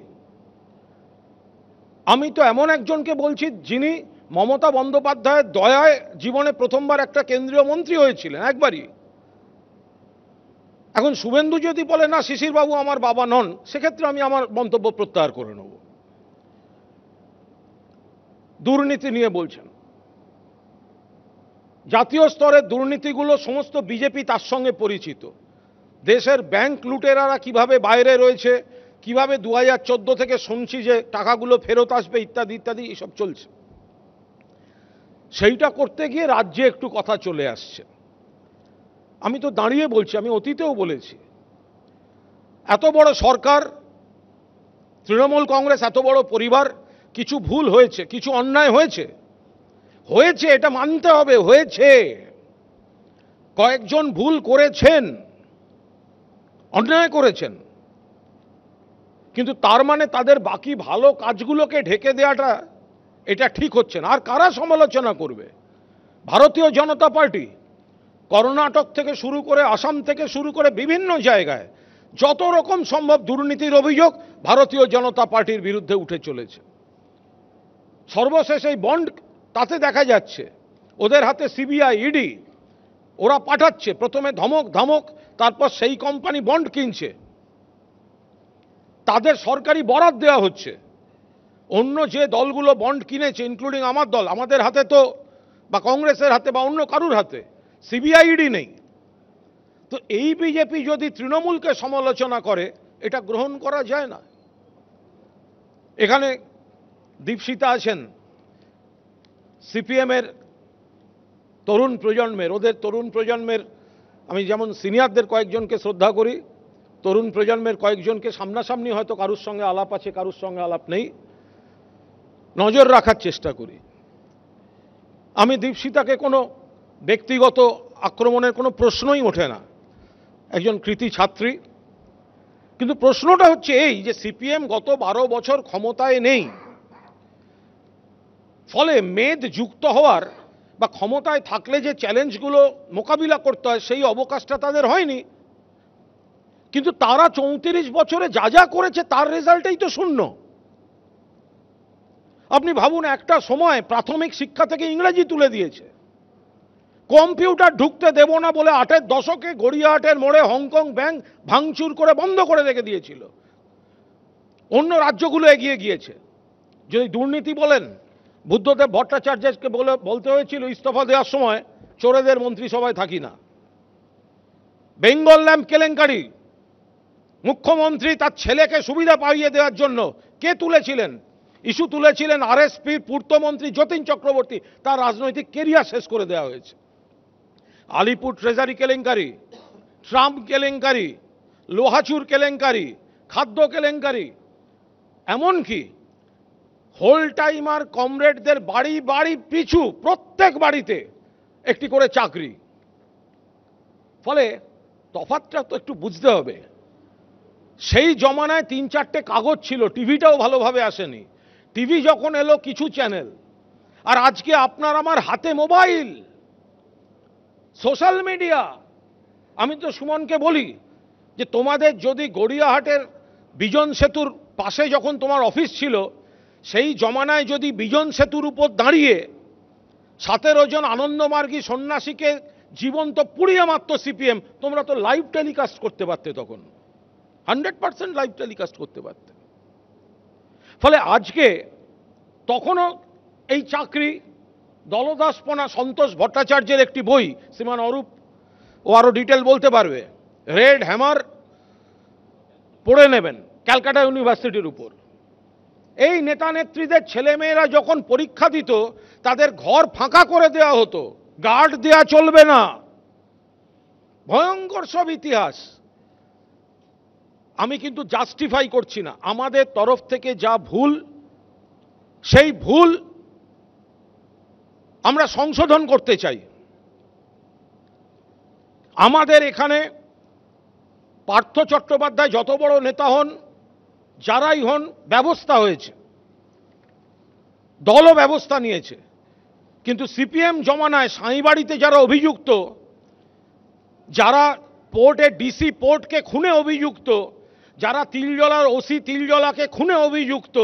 S3: আমি তো এমন একজনকে বলছি যিনি মমতা বন্দ্যোপাধ্যায়ের দয়ায় জীবনে প্রথমবার একটা কেন্দ্রীয় মন্ত্রী হয়েছিলেন, একবারই। এখন শুভেন্দু যদি বলে না শিশিরবাবু আমার বাবা নন, সেক্ষেত্রে আমি আমার মন্তব্য প্রত্যাহার করে নেব। দুর্নীতি নিয়ে বলছেন, জাতীয় স্তরের দুর্নীতিগুলো সমস্ত বিজেপি তার সঙ্গে পরিচিত। দেশের ব্যাংক লুটেরারা কিভাবে বাইরে রয়েছে, কিভাবে 2014 থেকে শুনছি যে টাকাগুলো ফেরত আসবে ইত্যাদি ইত্যাদি, এসব চলছে। সেইটা করতে গিয়ে রাজ্যে একটু কথা চলে আসছে। আমি তো দাঁড়িয়ে বলছি, আমি অতীতেও বলেছি, এত বড় সরকার, তৃণমূল কংগ্রেস এত বড় পরিবার, কিছু ভুল হয়েছে, কিছু অন্যায় হয়েছে, এটা মানতে হবে, হয়েছে। কয়েকজন ভুল করেছেন, অন্যায় করেছেন, কিন্তু তার মানে তাদের বাকি ভালো কাজগুলোকে ঢেকে দেওয়াটা এটা ঠিক হচ্ছে না। আর কারা সমালোচনা করবে? ভারতীয় জনতা পার্টি কর্ণাটক থেকে শুরু করে আসাম থেকে শুরু করে বিভিন্ন জায়গায় যত রকম সম্ভব দুর্নীতির অভিযোগ ভারতীয় জনতা পার্টির বিরুদ্ধে উঠে চলেছে। সর্বশেষ এই বন্ড, তাতে দেখা যাচ্ছে ওদের হাতে সিবিআই, ইডি, ওরা পাঠাচ্ছে, প্রথমে ধমক ধমক, তারপর সেই কোম্পানি বন্ড কিনছে, তাদের সরকারি বরাত দেওয়া হচ্ছে। অন্য যে দলগুলো বন্ড কিনেছে, ইনক্লুডিং আমার দল, আমাদের হাতে তো, বা কংগ্রেসের হাতে বা অন্য কারুর হাতে সিবিআই, ইডি নেই। তো এই বিজেপি যদি তৃণমূলকে সমালোচনা করে, এটা গ্রহণ করা যায় না। এখানে দীপশিতা আছেন, সিপিএমের তরুণ প্রজন্মের, ওদের তরুণ প্রজন্মের, আমি যেমন সিনিয়রদের কয়েকজনকে শ্রদ্ধা করি, তরুণ প্রজন্মের কয়েকজনকে সামনাসামনি হয়তো কারুর সঙ্গে আলাপ আছে, কারুর সঙ্গে আলাপ নেই, নজর রাখার চেষ্টা করি। আমি দীপশিতাকে কোনো ব্যক্তিগত আক্রমণের কোনো প্রশ্নই ওঠে না, একজন কৃতি ছাত্রী। কিন্তু প্রশ্নটা হচ্ছে এই যে সিপিএম গত 12 বছর ক্ষমতায় নেই, ফলে মেদ যুক্ত হওয়ার বা ক্ষমতায় থাকলে যে চ্যালেঞ্জগুলো মোকাবিলা করতে হয় সেই অবকাশটা তাদের হয়নি। কিন্তু তারা 34 বছরে যা যা করেছে তার রেজাল্টেই তো শূন্য। আপনি ভাবুন, একটা সময় প্রাথমিক শিক্ষা থেকে ইংরেজি তুলে দিয়েছে, কম্পিউটার ঢুকতে দেব না বলে 8-এর দশকে গড়িয়াহাটের মোড়ে হংকং ব্যাংক ভাঙচুর করে বন্ধ করে রেখে দিয়েছিল। অন্য রাজ্যগুলো এগিয়ে গিয়েছে। যদি দুর্নীতি বলেন, বুদ্ধদেব ভট্টাচার্যকে বলতে হয়েছিল ইস্তফা দেওয়ার সময়, চোরেদের মন্ত্রিসভায় থাকি না। বেঙ্গল ল্যাম্প কেলেঙ্কারি, মুখ্যমন্ত্রী তার ছেলেকে সুবিধা পাইয়ে দেওয়ার জন্য কে তুলেছিলেন? ইস্যু তুলেছিলেন আরএসপির পূর্তমন্ত্রী যতীন চক্রবর্তী, তার রাজনৈতিক কেরিয়ার শেষ করে দেওয়া হয়েছে। আলিপুর ট্রেজারি কেলেঙ্কারি, ট্রাম্প কেলেঙ্কারি, লোহাচুর কেলেঙ্কারি, খাদ্য কেলেঙ্কারি, এমনকি হোল টাইমার কমরেডদের বাড়ি বাড়ি পিছু প্রত্যেক বাড়িতে একটি করে চাকরি। ফলে তফাৎটা তো একটু বুঝতে হবে। সেই জমানায় 3-4টে কাগজ ছিল, টিভিটাও ভালোভাবে আসেনি। টিভি যখন এলো কিছু চ্যানেল, আর আজকে আপনার আমার হাতে মোবাইল, সোশ্যাল মিডিয়া। আমি তো সুমনকে বলি যে তোমাদের যদি গড়িয়াহাটের বিজন সেতুর পাশে যখন তোমার অফিস ছিল, সেই জমানায় যদি বিজন সেতুর উপর দাঁড়িয়ে 17 জন আনন্দমার্গী সন্ন্যাসীকে জীবন্ত পুড়িয়ে মারত সিপিএম, তোমরা তো লাইভ টেলিকাস্ট করতে পারতে, তখন 100% লাইভ টেলিকাস্ট করতে পারতে। ফলে আজকে তখনও এই চাকরি, দলদাসপনা, সন্তোষ ভট্টাচার্যের একটি বই, শ্রীমান অরূপ ও আরো ডিটেল বলতে পারবে, রেড হ্যামার পড়ে নেবেন ক্যালকাটা ইউনিভার্সিটির উপর। এই নেতা নেত্রীদের ছেলেমেয়েরা যখন পরীক্ষা দিত, তাদের ঘর ফাঁকা করে দেওয়া হতো, গার্ড দেওয়া চলবে না, ভয়ঙ্কর সব ইতিহাস। আমি কিন্তু জাস্টিফাই করছি না, আমাদের তরফ থেকে যা ভুল, সেই ভুল আমরা সংশোধন করতে চাই। আমাদের এখানে পার্থ চট্টোপাধ্যায় যত বড় নেতা হন, যারাই হন, ব্যবস্থা হয়েছে, দলও ব্যবস্থা নিয়েছে। কিন্তু সিপিএম জমানায় সাঁইবাড়িতে যারা অভিযুক্ত, যারা পোর্টে ডিসি পোর্টকে খুনে অভিযুক্ত, যারা তিলজলার ওসি তিলজলাকে খুনে অভিযুক্ত,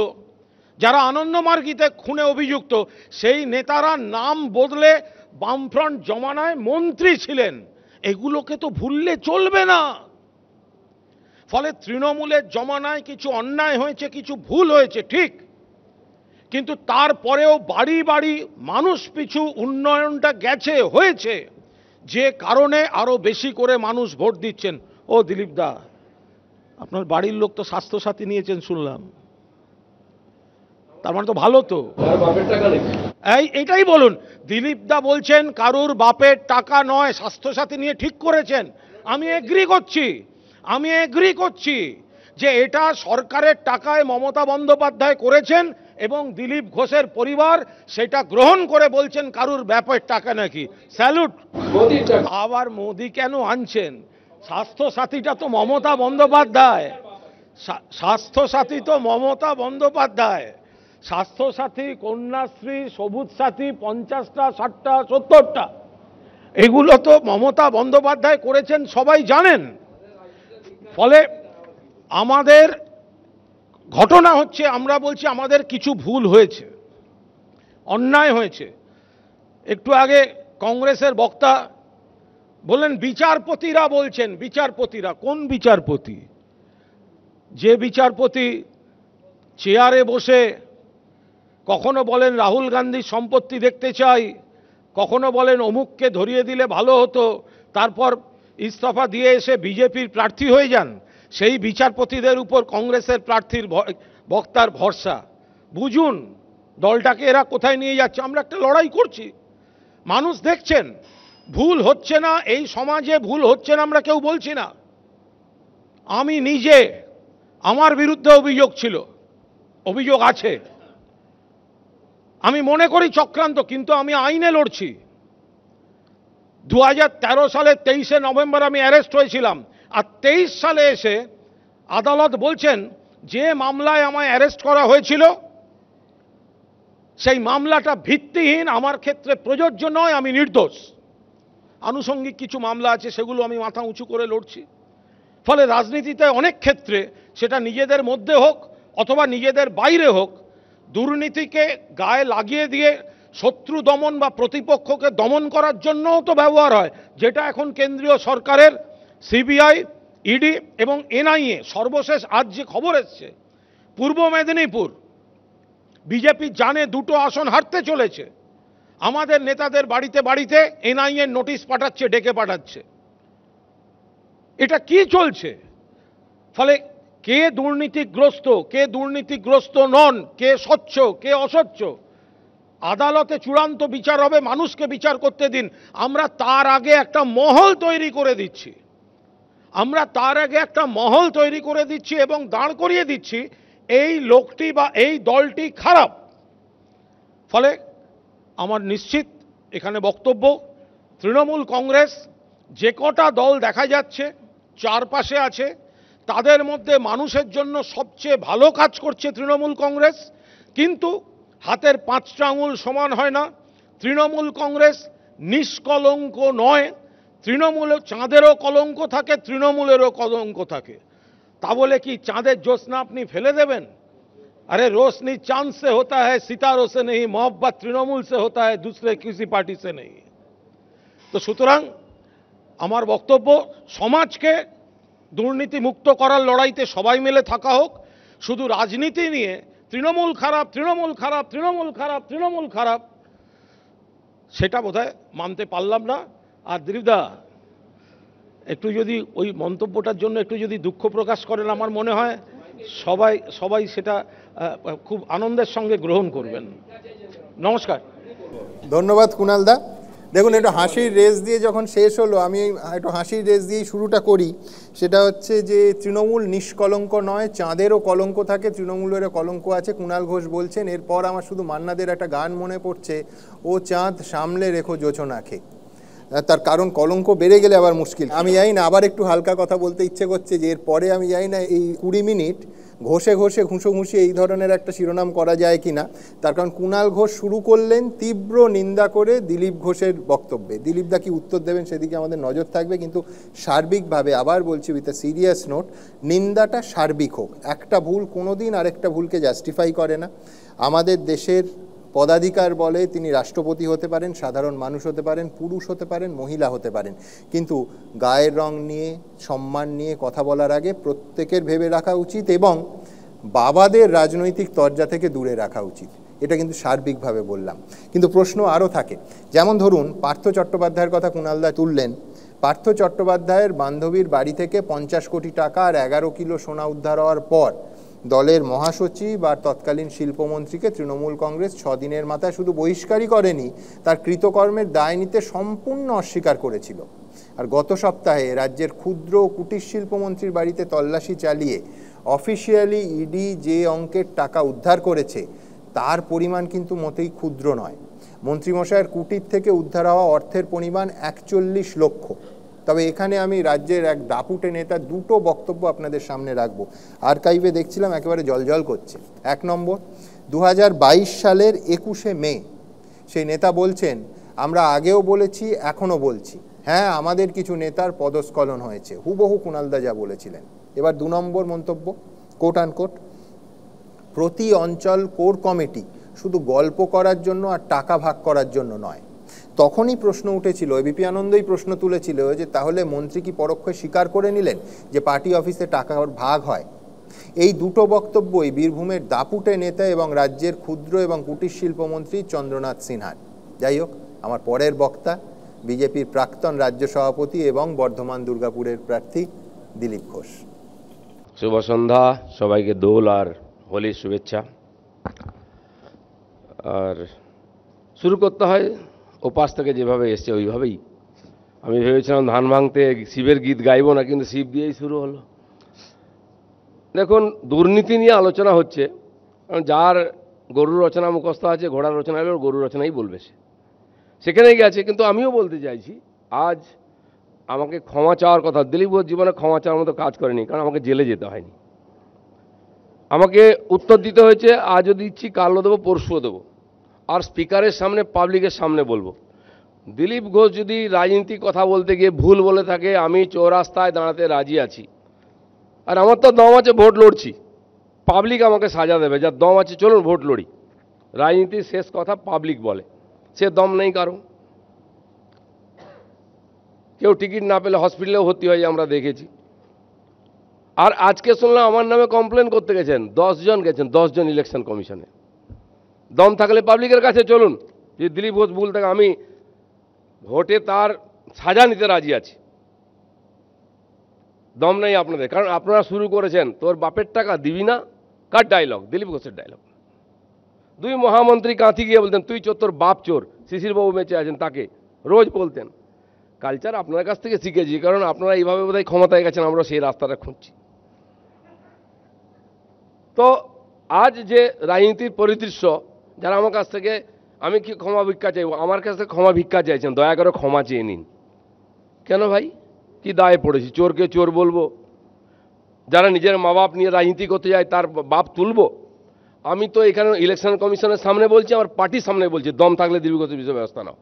S3: যারা আনন্দমার্গীতে খুনে অভিযুক্ত, সেই নেতারা নাম বদলে বামফ্রন্ট জমানায় মন্ত্রী ছিলেন। এগুলোকে তো ভুললে চলবে না। ফলে তৃণমূলের জমানায় কিছু অন্যায় হয়েছে, কিছু ভুল হয়েছে, ঠিক, কিন্তু তারপরেও বাড়ি বাড়ি মানুষ পিছু উন্নয়নটা গেছে, হয়েছে, যে কারণে আরো বেশি করে মানুষ ভোট দিচ্ছেন। ও দিলীপ দা, আপনার বাড়ির লোক তো স্বাস্থ্যসাথী নিয়েছেন শুনলাম, তার মানে তো ভালো। তো এইটাই বলুন, দিলীপ দা বলছেন কারুর বাপের টাকা নয়, স্বাস্থ্যসাথী নিয়ে ঠিক করেছেন। আমি এগ্রি করছি যে এটা সরকারের টাকায় মমতা বন্দ্যোপাধ্যায় করেছেন এবং দিলীপ ঘোষের পরিবার সেটা গ্রহণ করে বলছেন কারুর বাপের টাকা নাকি। স্যালুট। আবার মোদি কেন আনছেন? স্বাস্থ্যসাথীটা তো মমতা বন্দ্যোপাধ্যায়, স্বাস্থ্যসাথী তো মমতা বন্দ্যোপাধ্যায়। স্বাস্থ্যসাথী, কন্যাশ্রী, সবুজ সাথী 50টা 60টা 70টা, এগুলো তো মমতা বন্দ্যোপাধ্যায় করেছেন, সবাই জানেন। ফলে আমাদের ঘটনা হচ্ছে, আমরা বলছি আমাদের কিছু ভুল হয়েছে, অন্যায় হয়েছে। একটু আগে কংগ্রেসের বক্তা বললেন বিচারপতিরা বলছেন। বিচারপতিরা কোন বিচারপতি? যে বিচারপতি চেয়ারে বসে কখনো বলেন রাহুল গান্ধীর সম্পত্তি দেখতে চাই, কখনো বলেন অমুককে ধরিয়ে দিলে ভালো হতো, তারপর ইস্তফা দিয়ে এসে বিজেপির প্রার্থী হয়ে যান, সেই বিচারপতিদের উপর কংগ্রেসের প্রার্থীর বক্তার ভরসা। বুঝুন দলটাকে এরা কোথায় নিয়ে যাচ্ছে। আমরা একটা লড়াই করছি, মানুষ দেখছেন ভুল হচ্ছে না, এই সমাজে ভুল হচ্ছে না, আমরা কেউ বলছি না। আমি নিজে, আমার বিরুদ্ধে অভিযোগ ছিল, অভিযোগ আছে, আমি মনে করি চক্রান্ত, কিন্তু আমি আইনে লড়ছি। 2013 সালে 23শে নভেম্বর আমি অ্যারেস্ট হয়েছিলাম, আর 23 সালে এসে আদালত বলছেন যে মামলায় আমায় অ্যারেস্ট করা হয়েছিল সেই মামলাটা ভিত্তিহীন, আমার ক্ষেত্রে প্রযোজ্য নয়, আমি নির্দোষ। আনুষঙ্গিক কিছু মামলা আছে, সেগুলো আমি মাথা উঁচু করে লড়ছি। ফলে রাজনীতিতে অনেক ক্ষেত্রে, সেটা নিজেদের মধ্যে হোক অথবা নিজেদের বাইরে হোক, দুর্নীতিকে গায়ে লাগিয়ে দিয়ে শত্রু দমন বা প্রতিপক্ষকে দমন করার জন্যও তো ব্যবহার হয়, যেটা এখন কেন্দ্রীয় সরকারের সিবিআই, ইডি এবং এনআইএ। সর্বশেষ আজ যে খবর এসছে, পূর্ব মেদিনীপুর বিজেপি জানে 2টো আসন হারতে চলেছে, আমাদের নেতাদের বাড়িতে বাড়িতে এনআইএ নোটিশ পাঠাচ্ছে, ডেকে পাঠাচ্ছে। এটা কি চলছে? ফলে কে দুর্নীতিগ্রস্ত, কে দুর্নীতিগ্রস্ত নন, কে স্বচ্ছ, কে অস্বচ্ছ, আদালতে চূড়ান্ত বিচার হবে, মানুষকে বিচার করতে দিন। আমরা তার আগে একটা মহল তৈরি করে দিচ্ছি, আমরা তার আগে একটা মহল তৈরি করে দিচ্ছি এবং দাঁড় করিয়ে দিচ্ছি এই লোকটি বা এই দলটি খারাপ। ফলে আমার নিশ্চিত এখানে বক্তব্য, তৃণমূল কংগ্রেস যে কটা দল দেখা যাচ্ছে চারপাশে আছে, তাদের মধ্যে মানুষের জন্য সবচেয়ে ভালো কাজ করছে তৃণমূল কংগ্রেস। কিন্তু হাতের 5টা আঙুল সমান হয় না। তৃণমূল কংগ্রেস নিষ্কলঙ্ক নয়, তৃণমূলে চাঁদেরও কলঙ্ক থাকে, তৃণমূলেরও কলঙ্ক থাকে। তা বলে কি চাঁদের জ্যোৎস্না আপনি ফেলে দেবেন? अरे रोशनी चांद से होता है, सितारों से नहीं। मोहब्बत तृणमूल से होता है, दूसरे किसी पार्टी से नहीं। तो সুতরাং আমার বক্তব্য, সমাজকে দুর্নীতি মুক্ত করার লড়াইতে সবাই মিলে থাকা হোক। শুধু রাজনীতি নিয়ে তৃণমূল খারাপ, তৃণমূল খারাপ, তৃণমূল খারাপ, তৃণমূল খারাপ, সেটা বোধহয় মানতে পারলাম না। আর দিলীপদা একটু যদি ওই মন্তব্যটার জন্য একটু যদি দুঃখ প্রকাশ করেন, আমার মনে হয় সবাই সেটা খুব আনন্দের সঙ্গে গ্রহণ করবেন। নমস্কার।
S1: ধন্যবাদ কুণালদা। দেখুন, একটু হাসির রেস দিয়ে যখন শেষ হলো, আমি একটু হাসির রেস দিয়েই শুরুটা করি। সেটা হচ্ছে যে তৃণমূল নিষ্কলঙ্ক নয়, চাঁদেরও কলঙ্ক থাকে, তৃণমূলেরও কলঙ্ক আছে, কুণাল ঘোষ বলছেন। এরপর আমার শুধু মান্নাদের একটা গান মনে পড়ছে, ও চাঁদ সামলে রেখো জোছনাকে। তার কারণ কলঙ্ক বেড়ে গেলে আবার মুশকিল। আমি জানি না, আবার একটু হালকা কথা বলতে ইচ্ছে করছে যে এরপরে আমি জানি না এই 20 মিনিট ঘষে ঘষে ঘুষোঘুষি এই ধরনের একটা শিরোনাম করা যায় কি না। তার কারণ কুণাল ঘোষ শুরু করলেন তীব্র নিন্দা করে দিলীপ ঘোষের বক্তব্যে। দিলীপদা কি উত্তর দেবেন সেদিকে আমাদের নজর থাকবে, কিন্তু সার্বিকভাবে আবার বলছি উইথ এ সিরিয়াস নোট, নিন্দাটা সার্বিক হোক। একটা ভুল কোনোদিন আরেকটা ভুলকে জাস্টিফাই করে না। আমাদের দেশের পদাধিকার বলে তিনি রাষ্ট্রপতি হতে পারেন, সাধারণ মানুষ হতে পারেন, পুরুষ হতে পারেন, মহিলা হতে পারেন, কিন্তু গায়ের রং নিয়ে, সম্মান নিয়ে কথা বলার আগে প্রত্যেকের ভেবে রাখা উচিত এবং বাবাদের রাজনৈতিক তরজা থেকে দূরে রাখা উচিত। এটা কিন্তু সার্বিকভাবে বললাম। কিন্তু প্রশ্ন আরও থাকে, যেমন ধরুন পার্থ চট্টোপাধ্যায়ের কথা কুণালদা তুললেন। পার্থ চট্টোপাধ্যায়ের বান্ধবীর বাড়ি থেকে 50 কোটি টাকা আর 11 কিলো সোনা উদ্ধার হওয়ার পর দলের মহাসচিব আর তৎকালীন শিল্পমন্ত্রীকে তৃণমূল কংগ্রেস 6 দিনের মাথায় শুধু বহিষ্কারই করেনি, তার কৃতকর্মের দায় নিতে সম্পূর্ণ অস্বীকার করেছিল। আর গত সপ্তাহে রাজ্যের ক্ষুদ্র ও কুটির শিল্পমন্ত্রীর বাড়িতে তল্লাশি চালিয়ে অফিসিয়ালি ইডি যে অঙ্কের টাকা উদ্ধার করেছে তার পরিমাণ কিন্তু মোটেই ক্ষুদ্র নয়। মন্ত্রীমশাইয়ের কুটির থেকে উদ্ধার হওয়া অর্থের পরিমাণ 41 লক্ষ। তবে এখানে আমি রাজ্যের এক দাপুটে নেতা দুটো বক্তব্য আপনাদের সামনে রাখবো, আর্কাইভে দেখছিলাম একেবারে জলজল করছে। 1 নম্বর, 2022 সালের 21শে মে সেই নেতা বলছেন, আমরা আগেও বলেছি এখনও বলছি, হ্যাঁ আমাদের কিছু নেতার পদস্খলন হয়েছে, হুবহু কুণালদা যা বলেছিলেন। এবার 2 নম্বর মন্তব্য, কোট আনকোট, প্রতি অঞ্চল কোর কমিটি শুধু গল্প করার জন্য আর টাকা ভাগ করার জন্য নয়। তখনই প্রশ্ন উঠেছিল, এবিপি আনন্দই প্রশ্ন তুলেছিল যে তাহলে মন্ত্রী কি পরোক্ষে স্বীকার করে নিলেন যে পার্টি অফিসে টাকার ভাগ হয়? এই দুটো বক্তব্যই বীরভূমের দাপুটে নেতা এবং রাজ্যের ক্ষুদ্র এবং কুটির শিল্পমন্ত্রী চন্দ্রনাথ সিনহার। যাই হোক, আমার পরের বক্তা বিজেপির প্রাক্তন রাজ্য সভাপতি এবং বর্ধমান দুর্গাপুরের প্রার্থী দিলীপ ঘোষ।
S4: শুভ সন্ধ্যা সবাইকে, দোল আর হোলির শুভেচ্ছা। আর শুরু করতে হয় ওপাশ থেকে যেভাবে এসছে ওইভাবেই। আমি ভেবেছিলাম ধান ভাঙতে শিবের গীত গাইব না, কিন্তু শিব দিয়েই শুরু হলো। দেখুন, দুর্নীতি নিয়ে আলোচনা হচ্ছে, কারণ যার গরুর রচনা মুখস্থ আছে, ঘোড়ার রচনা হলেও গরুর রচনাই বলবে সেখানেই গেছে। কিন্তু আমিও বলতে চাইছি, আজ আমাকে ক্ষমা চাওয়ার কথা, দিলীপ ঘোষ জীবনে ক্ষমা চাওয়ার মতো কাজ করেনি, কারণ আমাকে জেলে যেতে হয়নি। আমাকে উত্তর দিতে হয়েছে, আজও দিচ্ছি, কালও দেবো, পরশুও দেবো, আর স্পিকারের সামনে, পাবলিকের সামনে বলবো। দিলীপ ঘোষ যদি রাজনীতিক কথা বলতে গিয়ে ভুল বলে থাকে, আমি চৌরাস্তায় দাঁড়াতে রাজি আছি, আর আমার তো দম আছে, ভোট লড়ছি, পাবলিক আমাকে সাজা দেবে, যার দম আছে চলুন ভোট লড়ি। রাজনীতির শেষ কথা পাবলিক বলে, সে দম নেই কারো। কেউ টিকিট না পেলে হসপিটালেও ভর্তি হয়ে আমরা দেখেছি। আর আজকে শুনলাম আমার নামে কমপ্লেন করতে গেছেন 10 জন গেছেন, 10 জন ইলেকশন কমিশনে। দম থাকলে পাবলিকের কাছে চলুন, যে দিলীপ ঘোষ ভুল থাকে, আমি ভোটে তার সাজা নিতে রাজি আছি। দম নেই আপনাদের, কারণ আপনারা শুরু করেছেন তোর বাপের টাকা দিবি না, কার ডায়লগ? দিলীপ ঘোষের ডায়লগ। 2 মহামন্ত্রী কাঁথি গিয়ে বলতেন তুই চোর, তোর বাপ চোর। শিশিরবাবু বেঁচে আছেন, তাকে রোজ বলতেন। কালচার আপনার কাছ থেকে শিখেছি, কারণ আপনারা এইভাবে বোধহয় ক্ষমতায় গেছেন, আমরা সেই রাস্তাটা খুঁজছি। তো আজ যে রাজনীতির পরিদৃশ্য, যারা আমার কাছ থেকে, আমি কি ক্ষমা ভিক্ষা চাইব, আমার কাছ থেকে ক্ষমা ভিক্ষা চাইছেন, দয়া করে ক্ষমা চেয়ে নিন। কেন ভাই, কি দায়ে পড়েছি? চোরকে চোর বলবো? যারা নিজের মা বাপ নিয়ে রাজনীতি করতে যায় তার বাপ তুলবো? আমি তো এখানে ইলেকশন কমিশনের সামনে বলছি, আমার পার্টির সামনে বলছি, দম থাকলে দিলীপ ঘোষের বিষয়ে ব্যবস্থা নাও।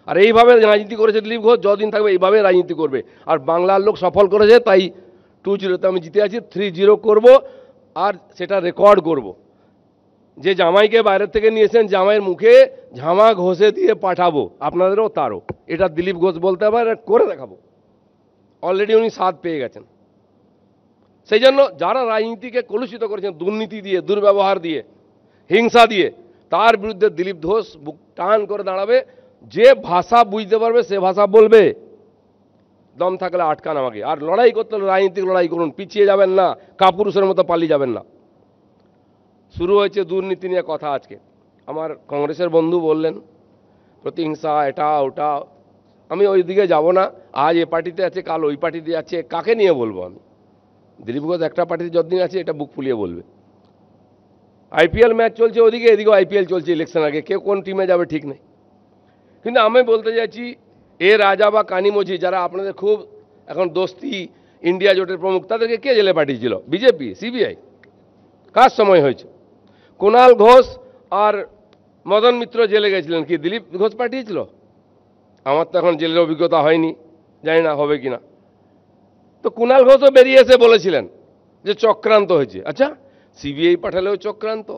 S4: আর এইভাবে রাজনীতি করেছে দিলীপ ঘোষ, যতদিন থাকবে এইভাবে রাজনীতি করবে। আর বাংলার লোক সফল করেছে, তাই 2-0-তে আমি জিতে আছি, 3-0 করব, আর সেটা রেকর্ড করব। যে জামাইকে বাইরের থেকে নিয়েছেন, জামাইয়ের মুখে ঝামা ঘষে দিয়ে পাঠাবো, আপনাদেরও তারও। এটা দিলীপ ঘোষ বলতে পারে, করে দেখাবো। অলরেডি উনি স্বাদ পেয়ে গেছেন। সেই জন্য যারা রাজনীতিকে কলুষিত করেছেন দুর্নীতি দিয়ে, দুর্ব্যবহার দিয়ে, হিংসা দিয়ে, তার বিরুদ্ধে দিলীপ ঘোষ বুক টান করে দাঁড়াবে। যে ভাষা বুঝতে পারবে সে ভাষা বলবে। দম থাকলে আটকান আমাকে। আর লড়াই করতে হলে রাজনীতিক লড়াই করুন, পিছিয়ে যাবেন না, কাপুরুষের মতো পালিয়ে যাবেন না। শুরু হয়েছে দুর্নীতি নিয়ে কথা আজকে। আমার কংগ্রেসের বন্ধু বললেন প্রতিহিংসা, এটা ওটা, আমি ওই দিকে যাব না। আজ এ পার্টিতে আছে, কাল ওই পার্টিতে আছে, কাকে নিয়ে বলবো আমি? দিলীপ ঘোষ একটা পার্টিতে যতদিন আছে এটা বুক ফুলিয়ে বলবে। আইপিএল ম্যাচ চলছে ওদিকে, এদিকেও আইপিএল চলছে, ইলেকশন আগে, কে কোন টিমে যাবে ঠিক নেই। কিন্তু আমি বলতে চাইছি, এ রাজা বা কানিমোঝি যারা আপনাদের খুব এখন দোস্তি, ইন্ডিয়া জোটের প্রমুখ, তাদেরকে কে জেলে পাঠিয়েছিল? BJP, CBI? কার সময় হয়েছে? কুণাল ঘোষ আর মদন মিত্র জেলে গেছিলেন, কি দিলীপ ঘোষ পাঠিয়েছিল? আমার তো এখন জেলের অভিজ্ঞতা হয়নি, জানি না হবে কিনা। তো কুণাল ঘোষও বেরিয়ে এসে বলেছিলেন যে চক্রান্ত হয়েছে। আচ্ছা, সিবিআই পাঠালেও চক্রান্ত,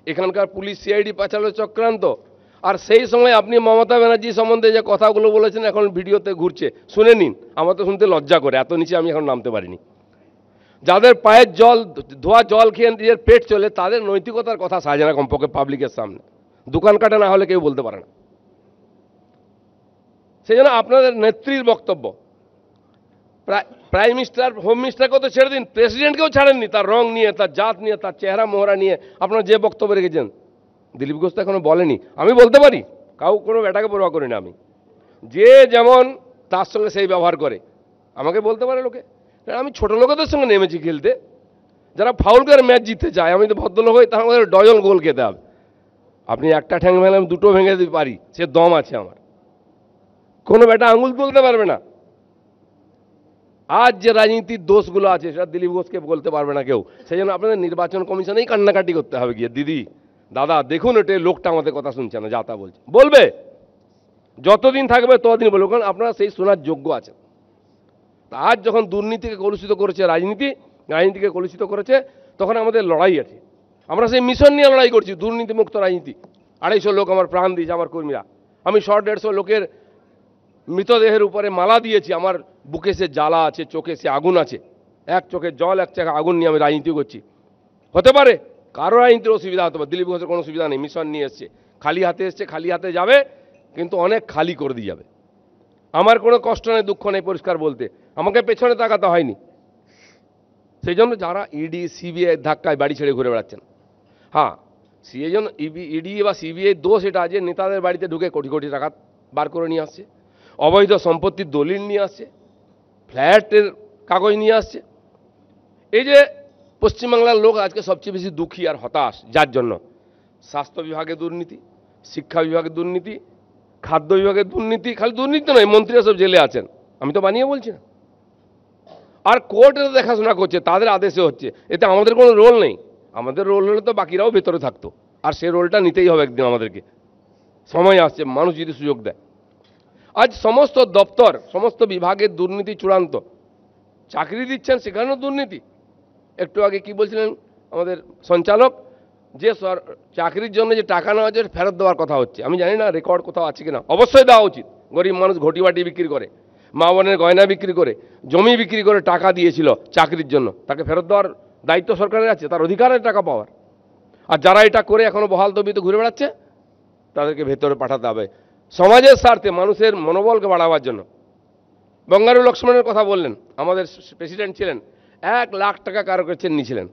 S4: এখানকার পুলিশ সিআইডি পাঠালেও চক্রান্ত। আর সেই সময় আপনি মমতা ব্যানার্জি সম্বন্ধে যে কথাগুলো বলেছেন এখন ভিডিওতে ঘুরছে, শুনে নিন। আমার তো শুনতে লজ্জা করে, এত নিচে আমি এখন নামতে পারিনি। যাদের পায়ের জল, ধোয়া জল খেয়ে নিজের পেট চলে, তাদের নৈতিকতার কথা সাজে না কমপক্ষে পাবলিকের সামনে। দোকান কাটা না হলে কেউ বলতে পারে না। সেই জন্য আপনাদের নেত্রীর বক্তব্য, প্রাইম মিনিস্টার, হোম মিনিস্টারকেও তো ছেড়ে দিন, প্রেসিডেন্টকেও ছাড়েননি, তার রং নিয়ে, তার জাত নিয়ে, তার চেহারা মোহরা নিয়ে আপনারা যে বক্তব্য রেখেছেন। দিলীপ ঘোষ তো এখনো বলেনি, আমি বলতে পারি, কাউ কোনো ব্যাটাকে পরোয়া করি না আমি। যে যেমন তার সঙ্গে সেই ব্যবহার করে, আমাকে বলতে পারে লোকে। আমি ছোট লোকেদের সঙ্গে নেমেছি খেলতে, যারা ফাউল করে ম্যাচ জিততে চায়। আমি তো ভদ্রলোক হই, তার মধ্যে ডজন গোল খেতে হবে। আপনি একটা ঠ্যাং ভেঙে, আমি দুটো ভেঙে দিতে পারি, সে দম আছে আমার। কোনো ব্যাটা আঙুল তুলতে পারবে না। আজ যে রাজনীতির দোষগুলো আছে সেটা দিলীপ ঘোষকে বলতে পারবে না কেউ। সেই জন্য আপনাদের নির্বাচন কমিশনেই কান্নাকাটি করতে হবে গিয়ে, দিদি দাদা দেখুন এটা লোকটা আমাদের কথা শুনছে না, যা তা বলছে, বলবে যতদিন থাকবে ততদিন বলবে, কারণ আপনারা সেই শোনার যোগ্য আছেন। আজ যখন দুর্নীতিকে কলুষিত করেছে রাজনীতিকে কলুষিত করেছে, তখন আমাদের লড়াই আছে। আমরা সেই মিশন নিয়ে লড়াই করছি, দুর্নীতিমুক্ত রাজনীতি। 250 লোক আমার প্রাণ দিয়েছে, আমার কর্মীরা। আমি 100-150 লোকের মৃতদেহের উপরে মালা দিয়েছি। আমার বুকে সে জ্বালা আছে, চোখে সে আগুন আছে, এক চোখে জল এক চোখে আগুন নিয়ে আমি রাজনীতি করছি। হতে পারে কারো রাজনীতির অসুবিধা হতে পারে, দিলীপ ঘোষের কোনো অসুবিধা নেই। মিশন নিয়ে এসছে, খালি হাতে এসছে, খালি হাতে যাবে, কিন্তু অনেক খালি করে দিয়ে যাবে। আমার কোনো কষ্ট নেই, দুঃখ নেই পরিষ্কার বলতে, আমাকে পেছনে তাকাতে হয়নি। সেই জন্য যারা ইডি সিবিআই ধাক্কায় বাড়ি ছেড়ে ঘুরে বেড়াচ্ছেন, হ্যাঁ সেই জন্য ইডি বা সিবিআই দোষ এটা যে নেতাদের বাড়িতে ঢুকে কোটি কোটি টাকা বার করে নিয়ে আসছে, অবৈধ সম্পত্তির দলিল নিয়ে আসছে, ফ্ল্যাটের কাগজ নিয়ে আসছে। এই যে পশ্চিমবাংলার লোক আজকে সবচেয়ে বেশি দুঃখী আর হতাশ, যার জন্য স্বাস্থ্য বিভাগে দুর্নীতি, শিক্ষা বিভাগে দুর্নীতি, খাদ্য বিভাগের দুর্নীতি। খালি দুর্নীতি নয়, মন্ত্রীরা সব জেলে আছেন, আমি তো বানিয়ে বলছি না। আর কোর্ট এটা দেখাশোনা করছে, তাদের আদেশে হচ্ছে, এতে আমাদের কোনো রোল নেই। আমাদের রোল হলে তো বাকিরাও ভেতরে থাকতো, আর সেই রোলটা নিতেই হবে একদিন আমাদেরকে। সময় আসছে, মানুষ যদি সুযোগ দেয়। আজ সমস্ত দপ্তর, সমস্ত বিভাগের দুর্নীতি চূড়ান্ত। চাকরি দিচ্ছেন সেখানেও দুর্নীতি। একটু আগে কি বলছিলেন আমাদের সঞ্চালক, যে চাকরির জন্য যে টাকা নেওয়া হচ্ছে ফেরত দেওয়ার কথা হচ্ছে। আমি জানি না রেকর্ড কোথাও আছে কিনা, অবশ্যই দেওয়া উচিত। গরিব মানুষ ঘটি বাটি বিক্রি করে, মা বোনের গয়না বিক্রি করে, জমি বিক্রি করে টাকা দিয়েছিল চাকরির জন্য, তাকে ফেরত দেওয়ার দায়িত্ব সরকারের আছে, তার অধিকারের টাকা পাওয়ার। আর যারা এটা করে এখনো বহাল তবিতে ঘুরে বেড়াচ্ছে, তাদেরকে ভেতরে পাঠাতে হবে সমাজের স্বার্থে, মানুষের মনোবলকে বাড়াবার জন্য। বঙ্গারু লক্ষ্মণের কথা বললেন, আমাদের প্রেসিডেন্ট ছিলেন, 1 লাখ টাকা কারো কাছে নিয়েছিলেন।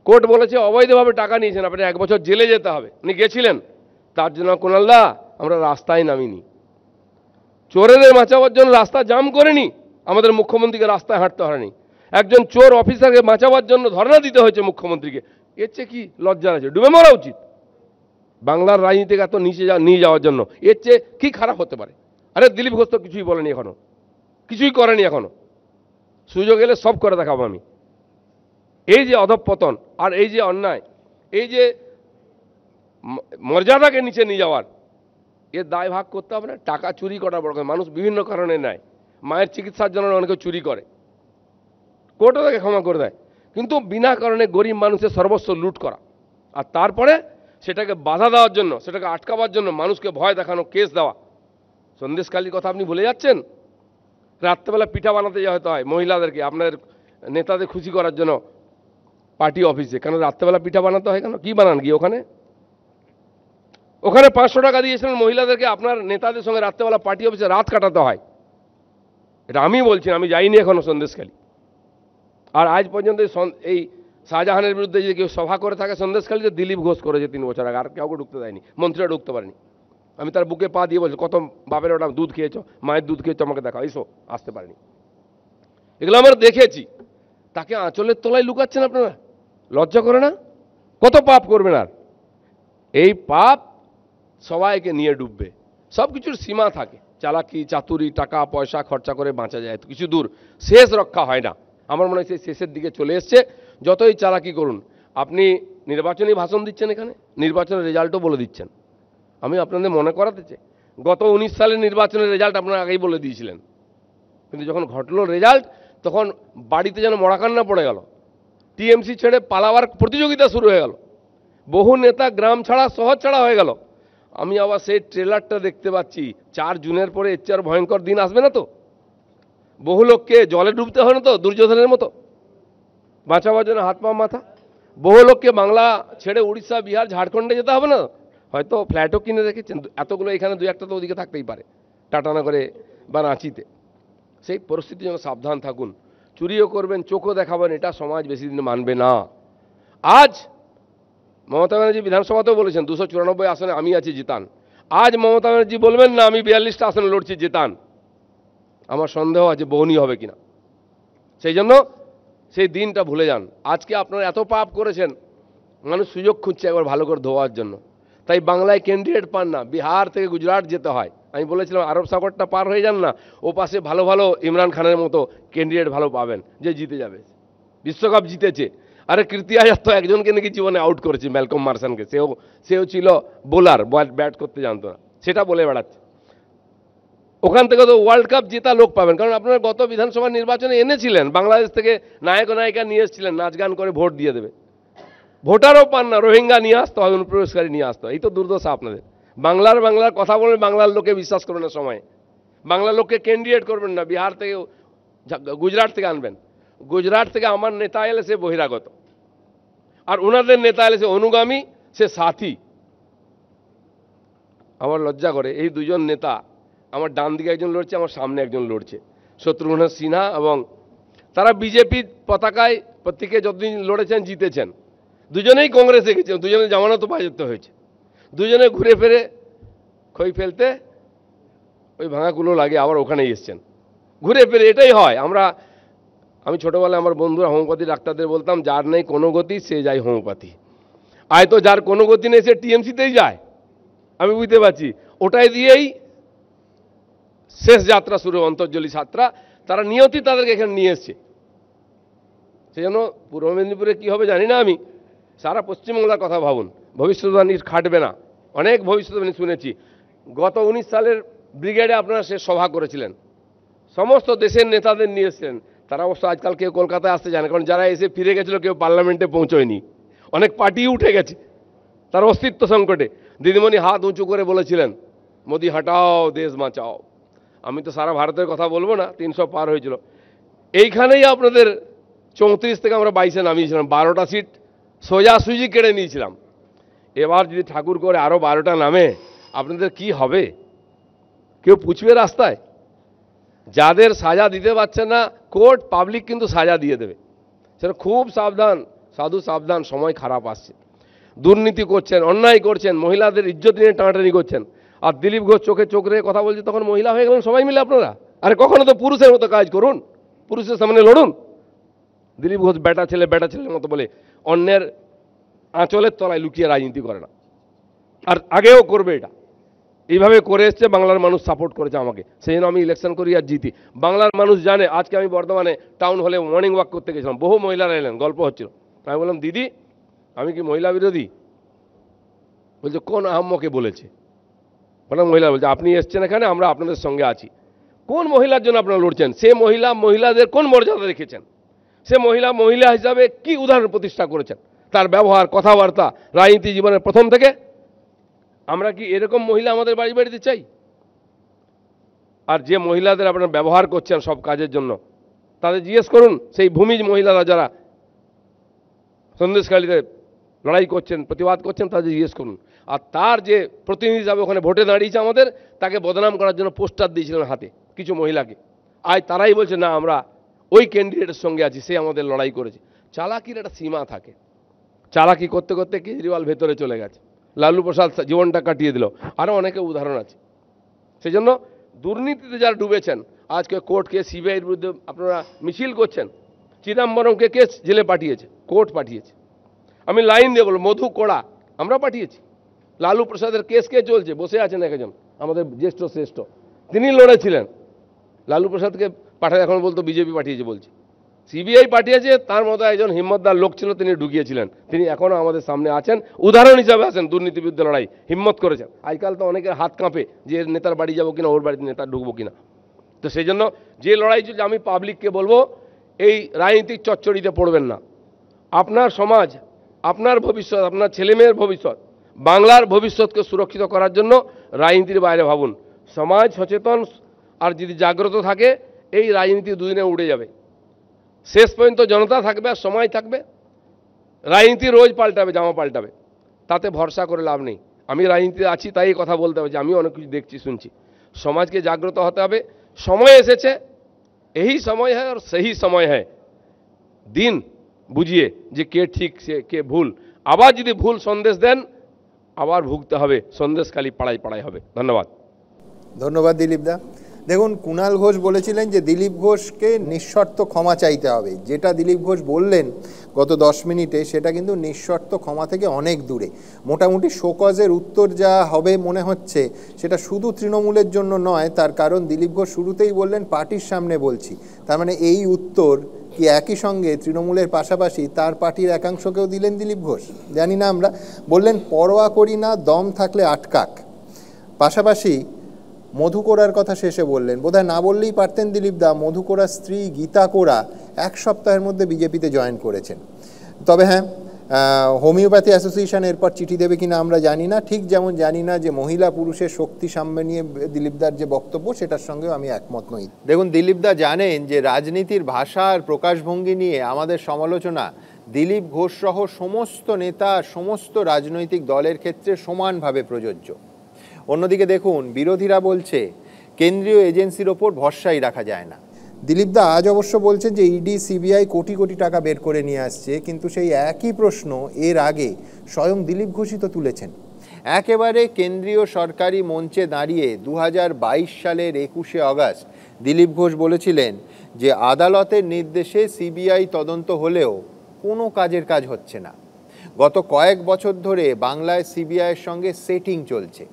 S4: কোর্ট বলেছে অবৈধভাবে টাকা নিয়েছেন, আপনি 1 বছর জেলে যেতে হবে। উনি গেছিলেন, তার জন্য কুণালদা আমরা রাস্তায় নামিনি, চোরেদের বাঁচাবার জন্য রাস্তা জাম করেনি, আমাদের মুখ্যমন্ত্রীকে রাস্তায় হাঁটতে হয়নি। একজন চোর অফিসারকে বাঁচাবার জন্য ধর্ণা দিতে হয়েছে মুখ্যমন্ত্রীকে। এর চেয়ে কি লজ্জা আছে? ডুবে মরা উচিত বাংলার রাজনীতিকে এত নিচে নিয়ে যাওয়ার জন্য। এর চেয়ে কি খারাপ হতে পারে? আরে দিলীপ ঘোষ তো কিছুই বলেনি এখনো, কিছুই করেনি এখনো। সুযোগ এলে সব করে দেখাবো আমি। এই যে অধঃপতন আর এই যে অন্যায়, এই যে মর্যাদাকে নিচে নিয়ে যাওয়ার, এর দায় ভাগ করতে হবে না। টাকা চুরি করা বড় কথা, মানুষ বিভিন্ন কারণে নেয়। মায়ের চিকিৎসার জন্য অনেকে চুরি করে, কোর্টও তাকে ক্ষমা করে দেয়। কিন্তু বিনা কারণে গরিব মানুষের সর্বস্ব লুট করা, আর তারপরে সেটাকে বাধা দেওয়ার জন্য, সেটাকে আটকাবার জন্য মানুষকে ভয় দেখানো, কেস দেওয়া। সন্দেশখালির কথা আপনি ভুলে যাচ্ছেন। রাত্রেবেলা পিঠা বানাতে যাওয়া হতে হয় মহিলাদেরকে, আপনাদের নেতাদের খুশি করার জন্য পার্টি অফিসে। কেন রাত্রেবেলা পিঠা বানাতে হয়? কেন, কি বানান গিয়ে ওখানে? ওখানে 500 টাকা দিয়েছিলেন মহিলাদেরকে, আপনার নেতাদের সঙ্গে রাত্রেবেলা পার্টি অফিসে রাত কাটাতে হয়। এটা আমি বলছি, আমি যাইনি এখনো সন্দেশখালি। আর আজ পর্যন্ত এই শাহজাহানের বিরুদ্ধে যদি কেউ সভা করে থাকে সন্দেশখালিতে, দিলীপ ঘোষ করেছে 3 বছর আগে, আর কাউকে ঢুকতে দেয়নি, মন্ত্রীরা ঢুকতে পারেনি। আমি তার বুকে পা দিয়ে বলছি, কত বাপের ওটা দুধ খেয়েছো, মায়ের দুধ খেয়েছো, আমাকে দেখাও, এসো। আসতে পারেনি। এগুলো আমরা দেখেছি। তাকে আঁচলের তলায় লুকাচ্ছেন আপনারা, লজ্জা করে না? কত পাপ করবেন আর? এই পাপ সবাইকে নিয়ে ডুববে। সব কিছুর সীমা থাকে, চালাকি চাতুরি, টাকা পয়সা খরচা করে বাঁচা যায় কিছু দূর, শেষ রক্ষা হয় না। আমার মনে হয় সেই শেষের দিকে চলে এসছে। যতই চালাকি করুন, আপনি নির্বাচনী ভাষণ দিচ্ছেন, এখানে নির্বাচনের রেজাল্টও বলে দিচ্ছেন। আমি আপনাদের মনে করাতে চাই, গত 19 সালের নির্বাচনের রেজাল্ট আপনারা আগেই বলে দিয়েছিলেন, কিন্তু যখন ঘটলো রেজাল্ট, তখন বাড়িতে যেন মরাকান্না পড়ে গেল। টিএমসি ছেড়ে পালাবার প্রতিযোগিতা শুরু হয়ে গেল। বহু নেতা গ্রাম ছাড়া শহর ছাড়া হয়ে গেল। আমি আবার সেই ট্রেলারটা দেখতে পাচ্ছি, 4 জুনের পরে এর চেয়ে ভয়ঙ্কর দিন আসবে না তো? বহু লোককে জলে ডুবতে হয় না তো দুর্যোধনের মতো, বাঁচাবার জন্য হাত পা মাথা? বহু লোককে বাংলা ছেড়ে উড়িষ্যা, বিহার, ঝাড়খণ্ডে যেতে হবে না? হয়তো ফ্ল্যাটও কিনে রেখেছেন, এতগুলো এখানে 2-1টা তো ওদিকে থাকতেই পারে, টাটানগরে বা রাঁচিতে। সেই পরিস্থিতির জন্য সাবধান থাকুন। চুরিও করবেন, চোখও দেখাবেন, এটা সমাজ বেশি দিন মানবে না। আজ মমতা ব্যানার্জি বিধানসভাতেও বলেছেন 294 আসনে আমি আছি, জিতান। আজ মমতা ব্যানার্জি বলবেন না আমি 42টা আসনে লড়ছি, জিতান। আমার সন্দেহ আছে বহুনি হবে কিনা। সেই জন্য সেই দিনটা ভুলে যান। আজকে আপনারা এত পাপ করেছেন, মানুষ সুযোগ খুঁজছে একবার ভালো করে ধোয়ার জন্য। তাই বাংলায় ক্যান্ডিডেট পান না, বিহার থেকে গুজরাট যেতে হয়। আমি বলেছিলাম আরব সাগরটা পার হয়ে যান না, ও পাশে ভালো ভালো ইমরান খানের মতো ক্যান্ডিডেট ভালো পাবেন যে জিতে যাবে, বিশ্বকাপ জিতেছে। আরে কীর্তি আজাদ তো একজনকে নাকি জীবনে আউট করেছে, ম্যালকম মার্সানকে, সেও ছিল বোলার, ব্যাট করতে জানতো না, সেটা বলে বেড়াচ্ছে। ওখান থেকে তো ওয়ার্ল্ড কাপ জেতা লোক পাবেন, কারণ আপনারা গত বিধানসভা নির্বাচনে এনেছিলেন বাংলাদেশ থেকে নায়ক নায়িকা নিয়ে এসেছিলেন, নাচ গান করে ভোট দিয়ে দেবে। ভোটারও পান না, রোহিঙ্গা নিয়ে আসতে হয়, অনুপ্রবেশকারী নিয়ে আসতে হয়। এই তো দুর্দশা আপনাদের। বাংলার কথা বলে বাংলার লোকে বিশ্বাস করবেন না সময়, বাংলার লোককে ক্যান্ডিডেট করবেন না, বিহার থেকে গুজরাট থেকে আনবেন। গুজরাট থেকে আমার নেতা এলে সে বহিরাগত, আর ওনাদের নেতা এলে সে অনুগামী, সে সাথী। আমার লজ্জা করে, এই দুজন নেতা, আমার ডান দিকে একজন লড়ছে, আমার সামনে একজন লড়ছে, শত্রুঘ্ন সিনহা, এবং তারা বিজেপির পতাকায় প্রত্যেকে যতদিন লড়েছেন জিতেছেন। দুজনেই কংগ্রেসে গেছেন, দুজনে জামানত বাজেয়াপ্ত হয়েছে, দুজনে ঘুরে ফিরে খই ফেলতে ওই ভাঙাগুলো লাগে আবার ওখানেই এসছেন ঘুরে ফিরে। এটাই হয়। আমি ছোটবেলায় আমার বন্ধুরা হোমিওপ্যাথি ডাক্তারদের বলতাম, যার নেই কোনো গতি সে যায় হোমিওপ্যাথি। আয় তো যার কোনো গতি নেই সে টিএমসিতেই যায়। আমি বুঝতে পারছি, ওটাই দিয়েই শেষ যাত্রা শুরু, অন্তর্জলি ছাত্রা, তারা নিয়তি তাদেরকে এখানে নিয়ে এসছে। সেই জন্য পূর্ব মেদিনীপুরে কী হবে জানি না আমি, সারা পশ্চিমবাংলার কথা ভাবুন, ভবিষ্যৎবাণী খাটবে না। অনেক ভবিষ্যৎবাণী শুনেছি। গত 19 সালের ব্রিগেডে আপনারা সে সভা করেছিলেন, সমস্ত দেশের নেতাদের নিয়ে এসেছিলেন। তারা অবশ্য আজকাল কেউ কলকাতায় আসতে জানে, কারণ যারা এসে ফিরে গেছিল কেউ পার্লামেন্টে পৌঁছয়নি, অনেক পার্টি উঠে গেছে, তার অস্তিত্ব সংকটে। দিদিমণি হাত উঁচু করে বলেছিলেন, মোদি হটাও দেশ বাঁচাও। আমি তো সারা ভারতের কথা বলবো না, 300 পার হয়েছিল। এইখানেই আপনাদের 34 থেকে আমরা 22-এ নামিয়েছিলাম, 12টা সিট সোজাসুজি কেড়ে নিয়েছিলাম। এবার যদি ঠাকুর করে আরও 12টা নামে, আপনাদের কি হবে? কেউ পুছবে রাস্তায়? যাদের সাজা দিতে পারছে না কোর্ট, পাবলিক কিন্তু সাজা দিয়ে দেবে। সেটা খুব সাবধান, সাধু সাবধান, সময় খারাপ আসছে। দুর্নীতি করছেন, অন্যায় করছেন, মহিলাদের ইজ্জত নিয়ে টানাটানি করছেন। আর দিলীপ ঘোষ চোখে চোখ রেখে কথা বলছে, তখন মহিলা হয়ে গেলেন সবাই মিলে আপনারা। আরে কখনো তো পুরুষের মতো কাজ করুন, পুরুষের সামনে লড়ুন। দিলীপ ঘোষ বেটা ছেলের মতো বলে অন্যের আঁচলের তলায় লুকিয়ে রাজনীতি করে না, আর আগেও করবে এটা। এইভাবে করে এসছে, বাংলার মানুষ সাপোর্ট করেছে আমাকে, সেই জন্য আমি ইলেকশন করি আর জিতি। বাংলার মানুষ জানে। আজকে আমি বর্ধমানে টাউন হলে মর্নিং ওয়াক করতে গেছিলাম, বহু মহিলারা এলেন, গল্প হচ্ছিল। আমি বললাম, দিদি আমি কি মহিলা বিরোধী? বলছে কোন আহম্মকে বলেছে? বললাম মহিলা। বলছে আপনি এসছেন এখানে, আমরা আপনাদের সঙ্গে আছি। কোন মহিলার জন্য আপনারা লড়ছেন? সে মহিলাদের কোন মর্যাদা রেখেছেন? সে মহিলা হিসাবে কি উদাহরণ প্রতিষ্ঠা করেছেন? তার ব্যবহার, কথাবার্তা, রাজনীতি জীবনের প্রথম থেকে। আমরা কি এরকম মহিলা আমাদের বাড়িতে চাই? আর যে মহিলাদের আপনারা ব্যবহার করছেন সব কাজের জন্য, তাদের জিজ্ঞেস করুন, সেই ভূমিজ মহিলারা যারা সন্দেশখালীতে লড়াই করছেন, প্রতিবাদ করছেন, তাদের জিজ্ঞেস করুন। আর তার যে প্রতিনিধি হিসাবে ওখানে ভোটে দাঁড়িয়েছে আমাদের, তাকে বদনাম করার জন্য পোস্টার দিয়েছিলেন হাতে কিছু মহিলাকে। আজ তারাই বলছে না আমরা ওই ক্যান্ডিডেটের সঙ্গে আছি, সে আমাদের লড়াই করেছে। চালাকির একটা সীমা থাকে। চালাকি করতে করতে কেজরিওয়াল ভেতরে চলে গেছে, লালু প্রসাদ জীবনটা কাটিয়ে দিল, আরও অনেকে উদাহরণ আছে। সেই জন্য দুর্নীতিতে যারা ডুবেছেন, আজকে কোর্টকে সিবিআইয়ের বিরুদ্ধে আপনারা মিছিল করছেন। চিদম্বরমকে কেস জেলে পাঠিয়েছে, কোর্ট পাঠিয়েছে। আমি লাইন দিয়ে বলবো, মধু কোড়া আমরা পাঠিয়েছি। লালু প্রসাদের কেস কে চলছে, বসে আছেন একজন আমাদের জ্যেষ্ঠ শ্রেষ্ঠ, তিনি লড়েছিলেন। লালু প্রসাদকে পাঠায়, এখন বলতো বিজেপি পাঠিয়েছে, বলছে সিবিআই পাঠিয়েছে। তার মতো একজন হিম্মতদার লোক ছিল, তিনি ঢুকিয়েছিলেন। তিনি এখনও আমাদের সামনে আছেন, উদাহরণ হিসাবে আছেন। দুর্নীতি বিরুদ্ধে লড়াই হিম্মত করেছেন। আজকাল তো অনেকের হাত কাঁপে যে এর নেতার বাড়ি যাবো কিনা, ওর বাড়িতে নেতা ঢুকবো কিনা। তো সেই জন্য যে লড়াই চলছে, আমি পাবলিককে বলবো, এই রাজনীতিক চচ্চড়িতে পড়বেন না। আপনার সমাজ, আপনার ভবিষ্যৎ, আপনার ছেলেমেয়ের ভবিষ্যৎ, বাংলার ভবিষ্যৎকে সুরক্ষিত করার জন্য রাজনীতির বাইরে ভাবুন। সমাজ সচেতন আর যদি জাগ্রত থাকে, এই রাজনীতি দুদিনে উড়ে যাবে। শেষ পর্যন্ত জনতা থাকবে আর সময় থাকবে। রাজনীতি রোজ পাল্টাবে, জামা পাল্টাবে, তাতে ভরসা করে লাভ নেই। আমি রাজনীতিতে আছি, তাই কথা বলতে হবে যে আমি অনেক কিছু দেখছি, শুনছি। সমাজকে জাগ্রত হতে হবে। সময় এসেছে, এই সময় হ্যাঁ আর সেই সময় হ্যাঁ। দিন বুঝিয়ে যে কে ঠিক কে ভুল। আবার যদি ভুল সন্দেশ দেন, আবার ভুগতে হবে। সন্দেশখালী পাড়ায় পাড়ায় হবে। ধন্যবাদ।
S1: ধন্যবাদ দিলীপ দা। দেখুন, কুণাল ঘোষ বলেছিলেন যে দিলীপ ঘোষকে নিঃশর্ত ক্ষমা চাইতে হবে। যেটা দিলীপ ঘোষ বললেন গত 10 মিনিটে, সেটা কিন্তু নিঃশর্ত ক্ষমা থেকে অনেক দূরে। মোটামুটি শোকজের উত্তর যা হবে মনে হচ্ছে, সেটা শুধু তৃণমূলের জন্য নয়। তার কারণ দিলীপ ঘোষ শুরুতেই বললেন পার্টির সামনে বলছি। তার মানে এই উত্তর কি একই সঙ্গে তৃণমূলের পাশাপাশি তার পার্টির একাংশকেও দিলেন দিলীপ ঘোষ? জানি না আমরা। বললেন পরোয়া করি না, দম থাকলে আটকাক। পাশাপাশি মধু কোড়ার কথা শেষে বললেন, বোধহয় না বললেই পারতেন দিলীপ দা, মধু কোড়ার স্ত্রী গীতা কোড়া 1 সপ্তাহের মধ্যে বিজেপিতে জয়েন করেছেন। তবে হ্যাঁ, হোমিওপ্যাথি অ্যাসোসিয়েশন এরপর চিঠি দেবে কিনা আমরা জানি না। ঠিক যেমন জানি না যে মহিলা পুরুষের শক্তি সাম্য নিয়ে দিলীপদার যে বক্তব্য, সেটার সঙ্গেও আমি একমত নই। দেখুন, দিলীপদা জানেন যে রাজনীতির ভাষা আর প্রকাশভঙ্গি নিয়ে আমাদের সমালোচনা দিলীপ ঘোষ সহ সমস্ত নেতা, সমস্ত রাজনৈতিক দলের ক্ষেত্রে সমানভাবে প্রযোজ্য। অন্যদিকে দেখুন, বিরোধীরা বলছে কেন্দ্রীয় এজেন্সির ওপর ভরসাই রাখা যায় না। দিলীপদা আজ অবশ্য বলছেন যে ইডি সিবিআই কোটি কোটি টাকা বের করে নিয়ে আসছে, কিন্তু সেই একই প্রশ্ন এর আগে স্বয়ং দিলীপ ঘোষই তো তুলেছেন। একেবারে কেন্দ্রীয় সরকারি মঞ্চে দাঁড়িয়ে 2022 সালের 21শে আগস্ট দিলীপ ঘোষ বলেছিলেন যে আদালতের নির্দেশে সিবিআই তদন্ত হলেও কোনো কাজের কাজ হচ্ছে না। গত কয়েক বছর ধরে বাংলায় সিবিআইয়ের সঙ্গে সেটিং চলছে।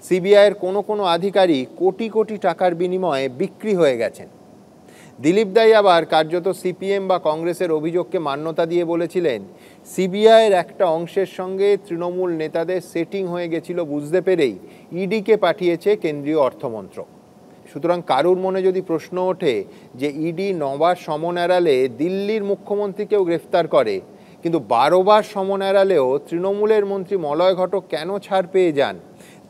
S1: সিবিআইয়ের কোনো আধিকারিক কোটি কোটি টাকার বিনিময়ে বিক্রি হয়ে গেছেন। দিলীপ দাই আবার কার্যত সিপিএম বা কংগ্রেসের অভিযোগকে মান্যতা দিয়ে বলেছিলেন সিবিআইয়ের একটা অংশের সঙ্গে তৃণমূল নেতাদের সেটিং হয়ে গেছিল বুঝতে পেরেই ইডিকে পাঠিয়েছে কেন্দ্রীয় অর্থমন্ত্রক। সুতরাং কারুর মনে যদি প্রশ্ন ওঠে যে ইডি 9 বার সমন এড়ালে দিল্লির মুখ্যমন্ত্রীকেও গ্রেফতার করে, কিন্তু 12 বার সমন এড়ালেও তৃণমূলের মন্ত্রী মলয় ঘটক কেন ছাড় পেয়ে যান,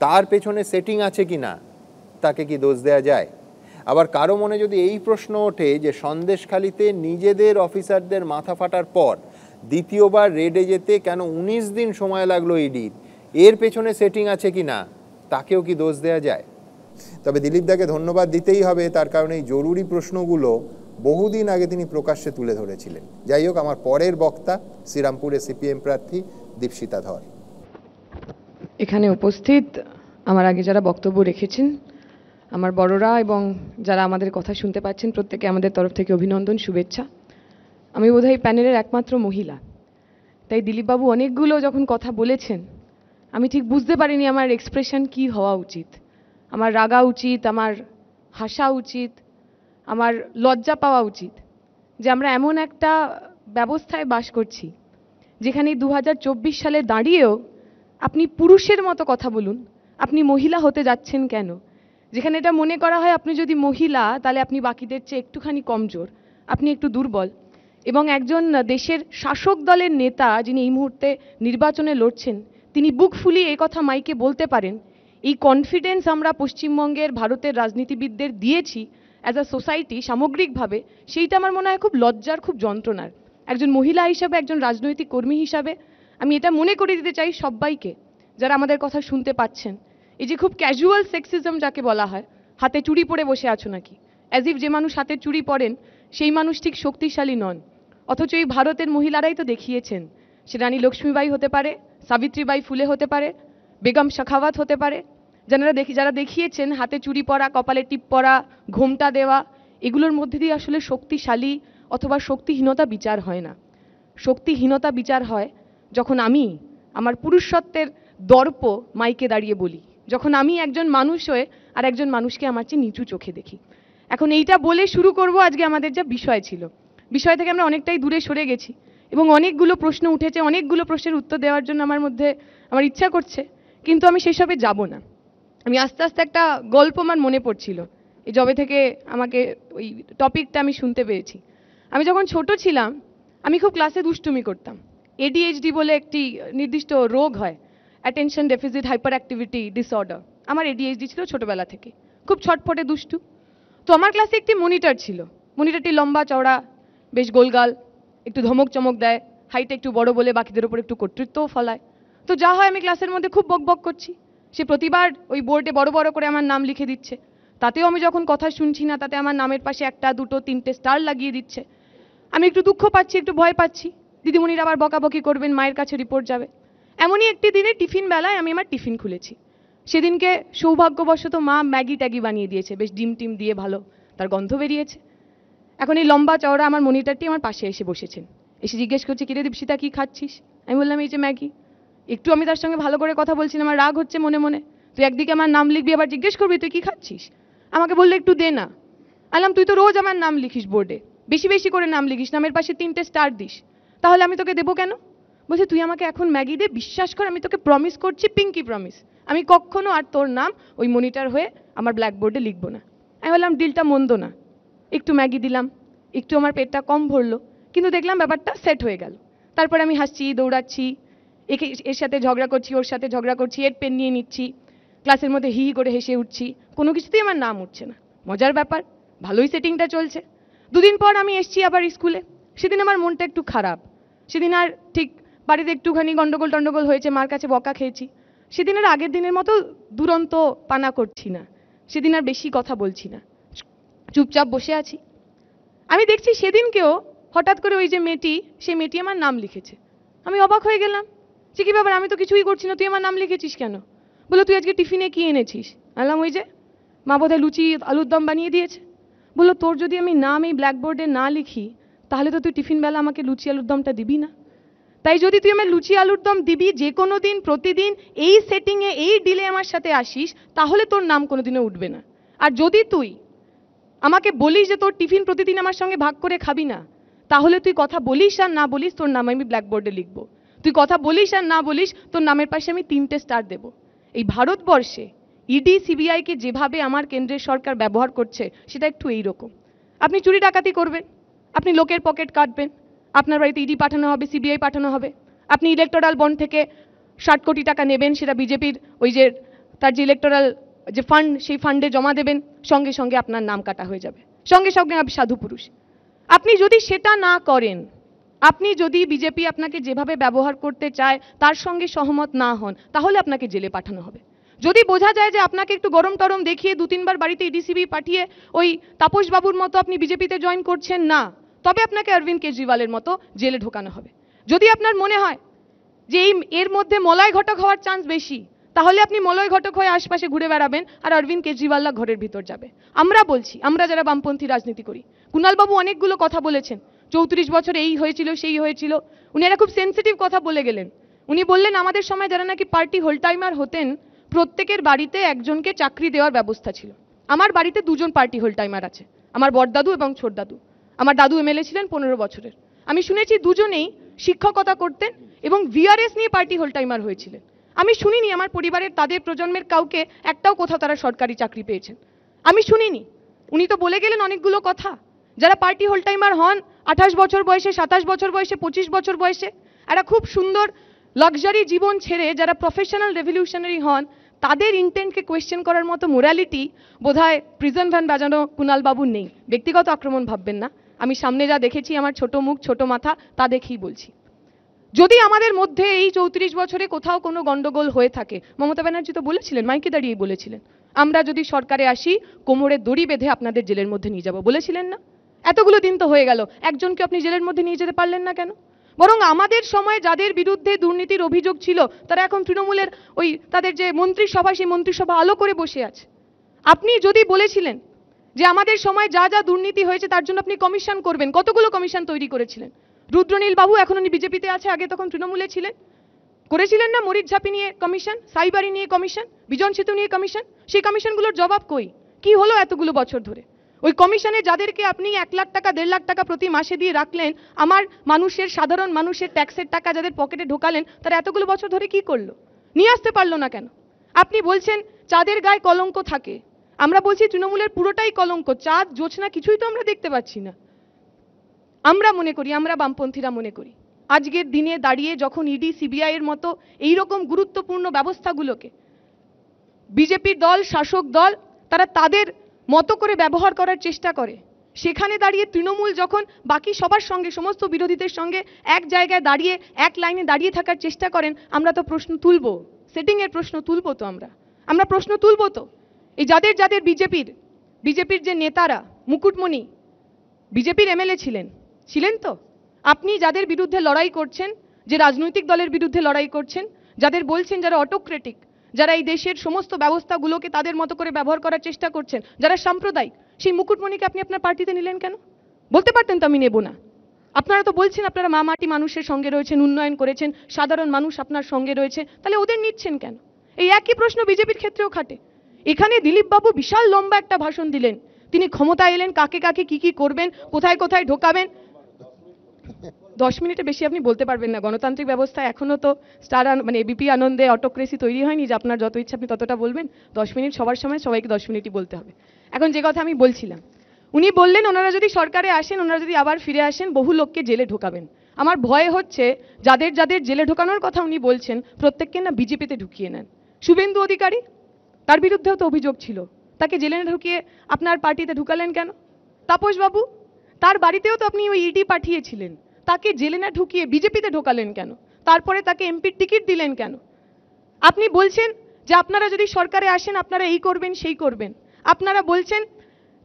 S1: তার পেছনে সেটিং আছে কিনা তাকে কি দোষ দেয়া যায়? আবার কারো মনে যদি এই প্রশ্ন ওঠে যে সন্দেশখালিতে নিজেদের অফিসারদের মাথা ফাটার পর দ্বিতীয়বার রেডে যেতে কেন 19 দিন সময় লাগলো ইডির, এর পেছনে সেটিং আছে কিনা তাকেও কি দোষ দেয়া যায়? তবে দিলীপ দাকে ধন্যবাদ দিতেই হবে, তার কারণ এই জরুরি প্রশ্নগুলো বহুদিন আগে তিনি প্রকাশ্যে তুলে ধরেছিলেন। যাই হোক, আমার পরের বক্তা শ্রীরামপুরের সিপিএম প্রার্থী দীপশিতা ধর।
S5: এখানে উপস্থিত আমার আগে যারা বক্তব্য রেখেছেন, আমার বড়রা এবং যারা আমাদের কথা শুনতে পাচ্ছেন, প্রত্যেকে আমাদের তরফ থেকে অভিনন্দন, শুভেচ্ছা। আমি বোধহয় প্যানেলের একমাত্র মহিলা, তাই দিলীপবাবু অনেকগুলো যখন কথা বলেছেন আমি ঠিক বুঝতে পারিনি আমার এক্সপ্রেশন কি হওয়া উচিত। আমার রাগা উচিত, আমার হাসা উচিত, আমার লজ্জা পাওয়া উচিত যে আমরা এমন একটা ব্যবস্থায় বাস করছি যেখানে 2024 সালে দাঁড়িয়েও আপনি পুরুষের মতো কথা বলুন, আপনি মহিলা হতে যাচ্ছেন কেন? যেখানে এটা মনে করা হয় আপনি যদি মহিলা তাহলে আপনি বাকিদের চেয়ে একটুখানি কমজোর, আপনি একটু দুর্বল। এবং একজন দেশের শাসক দলের নেতা যিনি এই মুহূর্তে নির্বাচনে লড়ছেন, তিনি বুক ফুলিয়ে এই কথা মাইকে বলতে পারেন, এই কনফিডেন্স আমরা পশ্চিমবঙ্গের ভারতের রাজনীতিবিদদের দিয়েছি অ্যাজ আ সোসাইটি সামগ্রিকভাবে, সেইটা আমার মনে হয় খুব লজ্জার, খুব যন্ত্রণার। একজন মহিলা হিসাবে, একজন রাজনৈতিক কর্মী হিসাবে আমি এটা মনে করে দিতে চাই সবাইকে যারা আমাদের কথা শুনতে পাচ্ছেন, এই যে খুব ক্যাজুয়াল সেক্সিজম যাকে বলা হয়, হাতে চুড়ি পরে বসে আছো নাকি, অ্যাজ ইফ যে মানুষ হাতে চুড়ি পরেন সেই মানুষ ঠিক শক্তিশালী নন। অথচ এই ভারতের মহিলারাই তো দেখিয়েছেন, সে রানী লক্ষ্মীবাই হতে পারে, সাবিত্রীবাই ফুলে হতে পারে, বেগম শাখাওয়াত হতে পারে, যারা দেখিয়েছেন হাতে চুড়ি পরা, কপালে টিপ পরা, ঘোমটা দেওয়া, এগুলোর মধ্যে দিয়ে আসলে শক্তিশালী অথবা শক্তিহীনতা বিচার হয় না। শক্তিহীনতা বিচার হয় যখন আমি আমার পুরুষত্বের দর্প মাইকে দাঁড়িয়ে বলি, যখন আমি একজন মানুষ হয়ে আর একজন মানুষকে আমার চেয়ে নিচু চোখে দেখি। এখন এইটা বলে শুরু করব আজকে আমাদের যা বিষয় ছিল। বিষয় থেকে আমরা অনেকটাই দূরে সরে গেছি এবং অনেকগুলো প্রশ্ন উঠেছে, অনেকগুলো প্রশ্নের উত্তর দেওয়ার জন্য আমার ইচ্ছা করছে, কিন্তু আমি সেসবে যাব না। আমি আস্তে আস্তে একটা গল্প আমার মনে পড়ছিল এই যবে থেকে আমাকে ওই টপিকটা আমি শুনতে পেয়েছি। আমি যখন ছোট ছিলাম আমি খুব ক্লাসে দুষ্টুমি করতাম। ADHD বলে একটি নির্দিষ্ট রোগ হয়, attention deficit hyper activity disorder. আমার ADHD ছিল ছোটবেলা থেকে, খুব ছটফটে দুষ্টু। তো আমার ক্লাসে একটি মনিটর ছিল, মনিটরটি লম্বা চওড়া, বেশ গোলগাল, একটু ধমক চমক দেয়, হাইট একটু বড় বলে বাকিদের ওপর একটু কর্তৃত্বও ফলায়। তো যা হয়, আমি ক্লাসের মধ্যে খুব বকবক করছি, সে প্রতিবার ওই বোর্ডে বড় বড় করে আমার নাম লিখে দিচ্ছে। তাতেও আমি যখন কথা শুনছি না, তাতে আমার নামের পাশে 1, 2, 3টে স্টার লাগিয়ে দিচ্ছে। আমি একটু দুঃখ পাচ্ছি, একটু ভয় পাচ্ছি, দিদিমণিরা আবার বকাবকি করবেন, মায়ের কাছে রিপোর্ট যাবে। এমনই একটি দিনে টিফিন বেলায় আমি আমার টিফিন খুলেছি, সেদিনকে সৌভাগ্যবশত মা ম্যাগি ট্যাগি বানিয়ে দিয়েছে, বেশ ডিম টিম দিয়ে ভালো, তার গন্ধ বেরিয়েছে। এখন এই লম্বা চওড়া আমার মনিটরটি আমার পাশে এসে বসেছেন, এসে জিজ্ঞেস করছে, কিরে দীপশিতা কি খাচ্ছিস? আমি বললাম এই যে ম্যাগি। একটু আমি তার সঙ্গে ভালো করে কথা বলছি না, আমার রাগ হচ্ছে মনে মনে, তুই একদিকে আমার নাম লিখবি আবার জিজ্ঞেস করবি তুই কি খাচ্ছিস? আমাকে বললে একটু দে না। আলাম তুই তো রোজ আমার নাম লিখিস বোর্ডে, বেশি বেশি করে নাম লিখিস, নামের পাশে 3টে স্টার দিস, তাহলে আমি তোকে দেবো কেন? বলছে তুই আমাকে এখন ম্যাগি দে, বিশ্বাস কর আমি তোকে প্রমিস করছি, পিঙ্কি প্রমিস, আমি কখনো আর তোর নাম ওই মনিটর হয়ে আমার ব্ল্যাকবোর্ডে লিখবো না। আমি বললাম ডিলটা মন্দ না, একটু ম্যাগি দিলাম, একটু আমার পেটটা কম ভরলো, কিন্তু দেখলাম ব্যাপারটা সেট হয়ে গেল। তারপরে আমি হাসছি, দৌড়াচ্ছি, এর সাথে ঝগড়া করছি, ওর সাথে ঝগড়া করছি, এর পেন নিয়ে নিচ্ছি, ক্লাসের মধ্যে হি হি করে হেসে উঠছি, কোনো কিছুতেই আমার নাম উঠছে না। মজার ব্যাপার, ভালোই সেটিংটা চলছে। দুদিন পর আমি এসছি আবার স্কুলে, সেদিন আমার মনটা একটু খারাপ, সেদিন আর ঠিক বাড়িতে একটুখানি গন্ডগোল টন্ডগোল হয়েছে, মার কাছে বকা খেয়েছি। সেদিন আর আগের দিনের মতো দুরন্ত পানা করছি না, সেদিন আর বেশি কথা বলছি না, চুপচাপ বসে আছি। আমি দেখছি সেদিনকেও হঠাৎ করে ওই যে মেয়েটি, সেই মেয়েটি আমার নাম লিখেছে। আমি অবাক হয়ে গেলাম যে কি ব্যাপার, আমি তো কিছুই করছি না, তুই আমার নাম লিখেছিস কেন? বললো তুই আজকে টিফিনে কি এনেছিস? আনলাম ওই যে মা বোধহয় লুচি আলুর দম বানিয়ে দিয়েছে। বললো তোর যদি আমি নাম এই ব্ল্যাকবোর্ডে না লিখি তাহলে তো তুই টিফিন বেলা আমাকে লুচি আলুর দমটা দিবি না, তাই যদি তুই আমার লুচি আলুর দম দিবি যে কোনো দিন প্রতিদিন এই সেটিংয়ে এই ডিলে আমার সাথে আসিস, তাহলে তোর নাম কোনোদিনও উঠবে না। আর যদি তুই আমাকে বলিস যে তোর টিফিন প্রতিদিন আমার সঙ্গে ভাগ করে খাবি না, তাহলে তুই কথা বলিস আর না বলিস তোর নাম আমি ব্ল্যাকবোর্ডে লিখবো, তুই কথা বলিস আর না বলিস তোর নামের পাশে আমি 3টে স্টার দেব। এই ভারতবর্ষে ইডি সিবিআইকে যেভাবে আমার কেন্দ্রের সরকার ব্যবহার করছে সেটা একটু এইরকম। আপনি চুরি ডাকাতি করবেন, আপনি লোকের পকেট কাটবেন, আপনার বাড়িতে ইডি পাঠানো হবে, সিবিআই পাঠানো হবে, আপনি ইলেকটোরাল বন্ড থেকে 60 কোটি টাকা নেবেন, সেটা বিজেপির ওই যে তার যে ইলেকটোরাল যে ফান্ড, সেই ফান্ডে জমা দেবেন, সঙ্গে সঙ্গে আপনার নাম কাটা হয়ে যাবে, সঙ্গে সঙ্গে আপনি সাধু পুরুষ। আপনি যদি সেটা না করেন, আপনি যদি বিজেপি আপনাকে যেভাবে ব্যবহার করতে চায় তার সঙ্গে সহমত না হন, তাহলে আপনাকে জেলে পাঠানো হবে। যদি বোঝা যায় যে আপনাকে একটু গরম টরম দেখিয়ে 2-3 বার বাড়িতে ইডিসিবি পাঠিয়ে ওই তাপস বাবুর মতো আপনি বিজেপিতে জয়েন করছেন না, তবে আপনাকে অরবিন্দ কেজরিওয়ালের মতো জেলে ঢোকানো হবে। যদি আপনার মনে হয় যে এর মধ্যে মলয় ঘটক হওয়ার চান্স বেশি, তাহলে আপনি মলয় ঘটক হয়ে আশপাশে ঘুরে বেড়াবেন আর অরবিন্দ কেজরিওয়াল ঘরের ভিতর যাবে। আমরা বলছি, আমরা যারা বামপন্থী রাজনীতি করি, কুণালবাবু অনেকগুলো কথা বলেছেন, 34 বছর এই হয়েছিল সেই হয়েছিল, উনি একটা খুব সেন্সিটিভ কথা বলে গেলেন। উনি বললেন আমাদের সময় যারা নাকি পার্টি হোল টাইমার হতেন, প্রত্যেকের বাড়িতে একজনকে চাকরি দেওয়ার ব্যবস্থা ছিল। আমার বাড়িতে 2জন পার্টি হোল টাইমার আছে, আমার বড়দাদু এবং ছোটদাদু। আমার দাদু এমএলএ ছিলেন 15 বছরের। আমি শুনেছি দুজনেই শিক্ষকতা করতেন এবং ভিআরএস নিয়ে পার্টি হোল টাইমার হয়েছিলেন। আমি শুনিনি আমার পরিবারের তাদের প্রজন্মের কাউকে একটাও কোথাও তারা সরকারি চাকরি পেয়েছেন, আমি শুনিনি। উনি তো বলে গেলেন অনেকগুলো কথা। যারা পার্টি হোল টাইমার হন 28 বছর বয়সে, 27 বছর বয়সে, 25 বছর বয়সে, একটা খুব সুন্দর লাক্সারি জীবন ছেড়ে যারা প্রফেশনাল রেভলিউশনারি হন, তাদের ইন্টেন্টকে কোয়েশ্চেন করার মতো মোরালিটি বোধহয় প্রিজন ভ্যান বাজানো কুণালবাবুর নেই। ব্যক্তিগত আক্রমণ ভাববেন না, আমি সামনে যা দেখেছি, আমার ছোট মুখ ছোট মাথা, তা দেখেই বলছি। যদি আমাদের মধ্যে এই 34 বছরে কোথাও কোনো গন্ডগোল হয়ে থাকে, মমতা ব্যানার্জি তো বলেছিলেন, মাইকে দাঁড়িয়ে বলেছিলেন, আমরা যদি সরকারে আসি কোমরে দড়ি বেঁধে আপনাদের জেলের মধ্যে নিয়ে যাব, বলেছিলেন না? এতগুলো দিন তো হয়ে গেল, একজনকে আপনি জেলের মধ্যে নিয়ে যেতে পারলেন না কেন? বরং আমাদের সময় যাদের বিরুদ্ধে দুর্নীতির অভিযোগ ছিল তারা এখন তৃণমূলের ওই তাদের যে মন্ত্রিসভা, সেই মন্ত্রিসভা আলো করে বসে আছে। আপনি যদি বলেছিলেন যে আমাদের সময় যা যা দুর্নীতি হয়েছে তার জন্য আপনি কমিশন করবেন, কতগুলো কমিশন তৈরি করেছিলেন। রুদ্রনীল বাবু এখন উনি বিজেপিতে আছে, আগে তখন তৃণমূলে ছিলেন, করেছিলেন না মরিচঝাপি নিয়ে কমিশন, সাইবারি নিয়ে কমিশন, বিজন সেতু নিয়ে কমিশন? সেই কমিশনগুলোর জবাব কই? কি হলো এতগুলো বছর ধরে? ওই কমিশনে যাদেরকে আপনি 1 লাখ টাকা 1.5 লাখ টাকা প্রতি মাসে দিয়ে রাখলেন, আমার মানুষের, সাধারণ মানুষের ট্যাক্সের টাকা যাদের পকেটে ঢোকালেন, তারা এতগুলো বছর ধরে কি করলো? নিয়ে আসতে পারলো না কেন? আপনি বলছেন চাঁদের গায়ে কলঙ্ক থাকে, আমরা বলছি তৃণমূলের পুরোটাই কলঙ্ক, চাঁদ জোছনা কিছুই তো আমরা দেখতে পাচ্ছি না। আমরা মনে করি, আমরা বামপন্থীরা মনে করি, আজকের দিনে দাঁড়িয়ে যখন ইডি সিবিআই এর মতো এইরকম গুরুত্বপূর্ণ ব্যবস্থাগুলোকে বিজেপির দল, শাসক দল, তারা তাদের মতো করে ব্যবহার করার চেষ্টা করে, সেখানে দাঁড়িয়ে তৃণমূল যখন বাকি সবার সঙ্গে, সমস্ত বিরোধীদের সঙ্গে এক জায়গায় দাঁড়িয়ে এক লাইনে দাঁড়িয়ে থাকার চেষ্টা করেন, আমরা তো প্রশ্ন তুলবো, সেটিংয়ের প্রশ্ন তুলবো তো, আমরা প্রশ্ন তুলবো তো। এই যাদের যাদের বিজেপির যে নেতারা, মুকুটমণি বিজেপির এমএলএ ছিলেন তো, আপনি যাদের বিরুদ্ধে লড়াই করছেন, যে রাজনৈতিক দলের বিরুদ্ধে লড়াই করছেন, যাদের বলছেন যারা অটোক্রেটিক, যারা এই দেশের সমস্ত ব্যবস্থাগুলোকে তাদের মতো করে ব্যবহার করার চেষ্টা করছেন, যারা সাম্প্রদায়িক, সেই মুকুটমণিকে আপনি আপনার পার্টিতে নিলেন কেন? বলতে পারতেন তো আমি নেব না। আপনারা তো বলছেন আপনারা মা মাটি মানুষের সঙ্গে রয়েছেন, উন্নয়ন করেছেন, সাধারণ মানুষ আপনার সঙ্গে রয়েছে, তাহলে ওদের নিচ্ছেন কেন? এই একই প্রশ্ন বিজেপির ক্ষেত্রেও খাটে। এখানে দিলীপ বাবু বিশাল লম্বা একটা ভাষণ দিলেন, তিনি ক্ষমতা এলেন, কাকে কাকে কি কি করবেন, কোথায় কোথায় ঢোকাবেন। 10 মিনিটের বেশি আপনি বলতে পারবেন না। গণতান্ত্রিক ব্যবস্থা এখনো তো মানে এবিপি আনন্দে অটোক্রেসি তৈরি হয়নি যে আপনার যত ইচ্ছা আপনি ততটা বলবেন। 10 মিনিট সবার সময়, সবাইকে 10 মিনিটই বলতে হবে। এখন যে কথা আমি বলছিলাম, উনি বললেন ওনারা যদি সরকারে আসেন, ওনারা যদি আবার ফিরে আসেন, বহু লোককে জেলে ঢোকাবেন। আমার ভয় হচ্ছে যাদের যাদের জেলে ঢোকানোর কথা উনি বলছেন, প্রত্যেককে না বিজেপিতে ঢুকিয়ে নেন। শুভেন্দু অধিকারী, তার বিরুদ্ধেও তো অভিযোগ ছিল, তাকে জেলে ঢুকিয়ে আপনার পার্টিতে ঢুকালেন কেন? তাপস বাবু, তার বাড়িতেও তো আপনি ওই ইডি পাঠিয়েছিলেন, তাকে জেলে না ঢুকিয়ে বিজেপিতে ঢোকালেন কেন? তারপরে তাকে এমপির টিকিট দিলেন কেন? আপনি বলছেন যে আপনারা যদি সরকারে আসেন আপনারা এই করবেন সেই করবেন। আপনারা বলছেন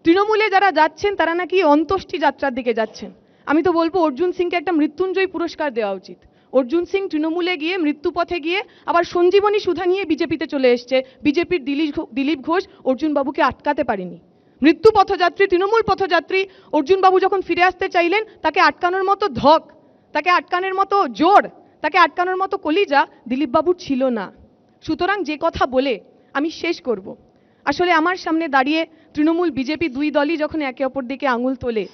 S5: তৃণমূলে যারা যাচ্ছেন তারা নাকি অন্ত্যেষ্টি যাত্রার দিকে যাচ্ছেন। আমি তো বলবো অর্জুন সিংকে একটা মৃত্যুঞ্জয় পুরস্কার দেওয়া উচিত। অর্জুন সিং তৃণমূলে গিয়ে মৃত্যুপথে গিয়ে আবার সঞ্জীবনী সুধা নিয়ে বিজেপিতে চলে এসছে। বিজেপির দিলীপ ঘোষ অর্জুন বাবুকে আটকাতে পারেনি। মৃত্যু পথযাত্রী, তৃণমূল পথযাত্রী অর্জুন বাবু যখন ফিরে আসতে চাইলেন, তাকে আটকানোর মতো ধক, তাকে আটকানোর মতো জোর, তাকে আটকানোর মতো কলিজা দিলীপ বাবুর ছিল না। সুতরাং যে কথা বলে আমি শেষ করব, আসলে আমার সামনে দাঁড়িয়ে তৃণমূল বিজেপি দুই দলই যখন একে অপর দিকে আঙুল তোলে,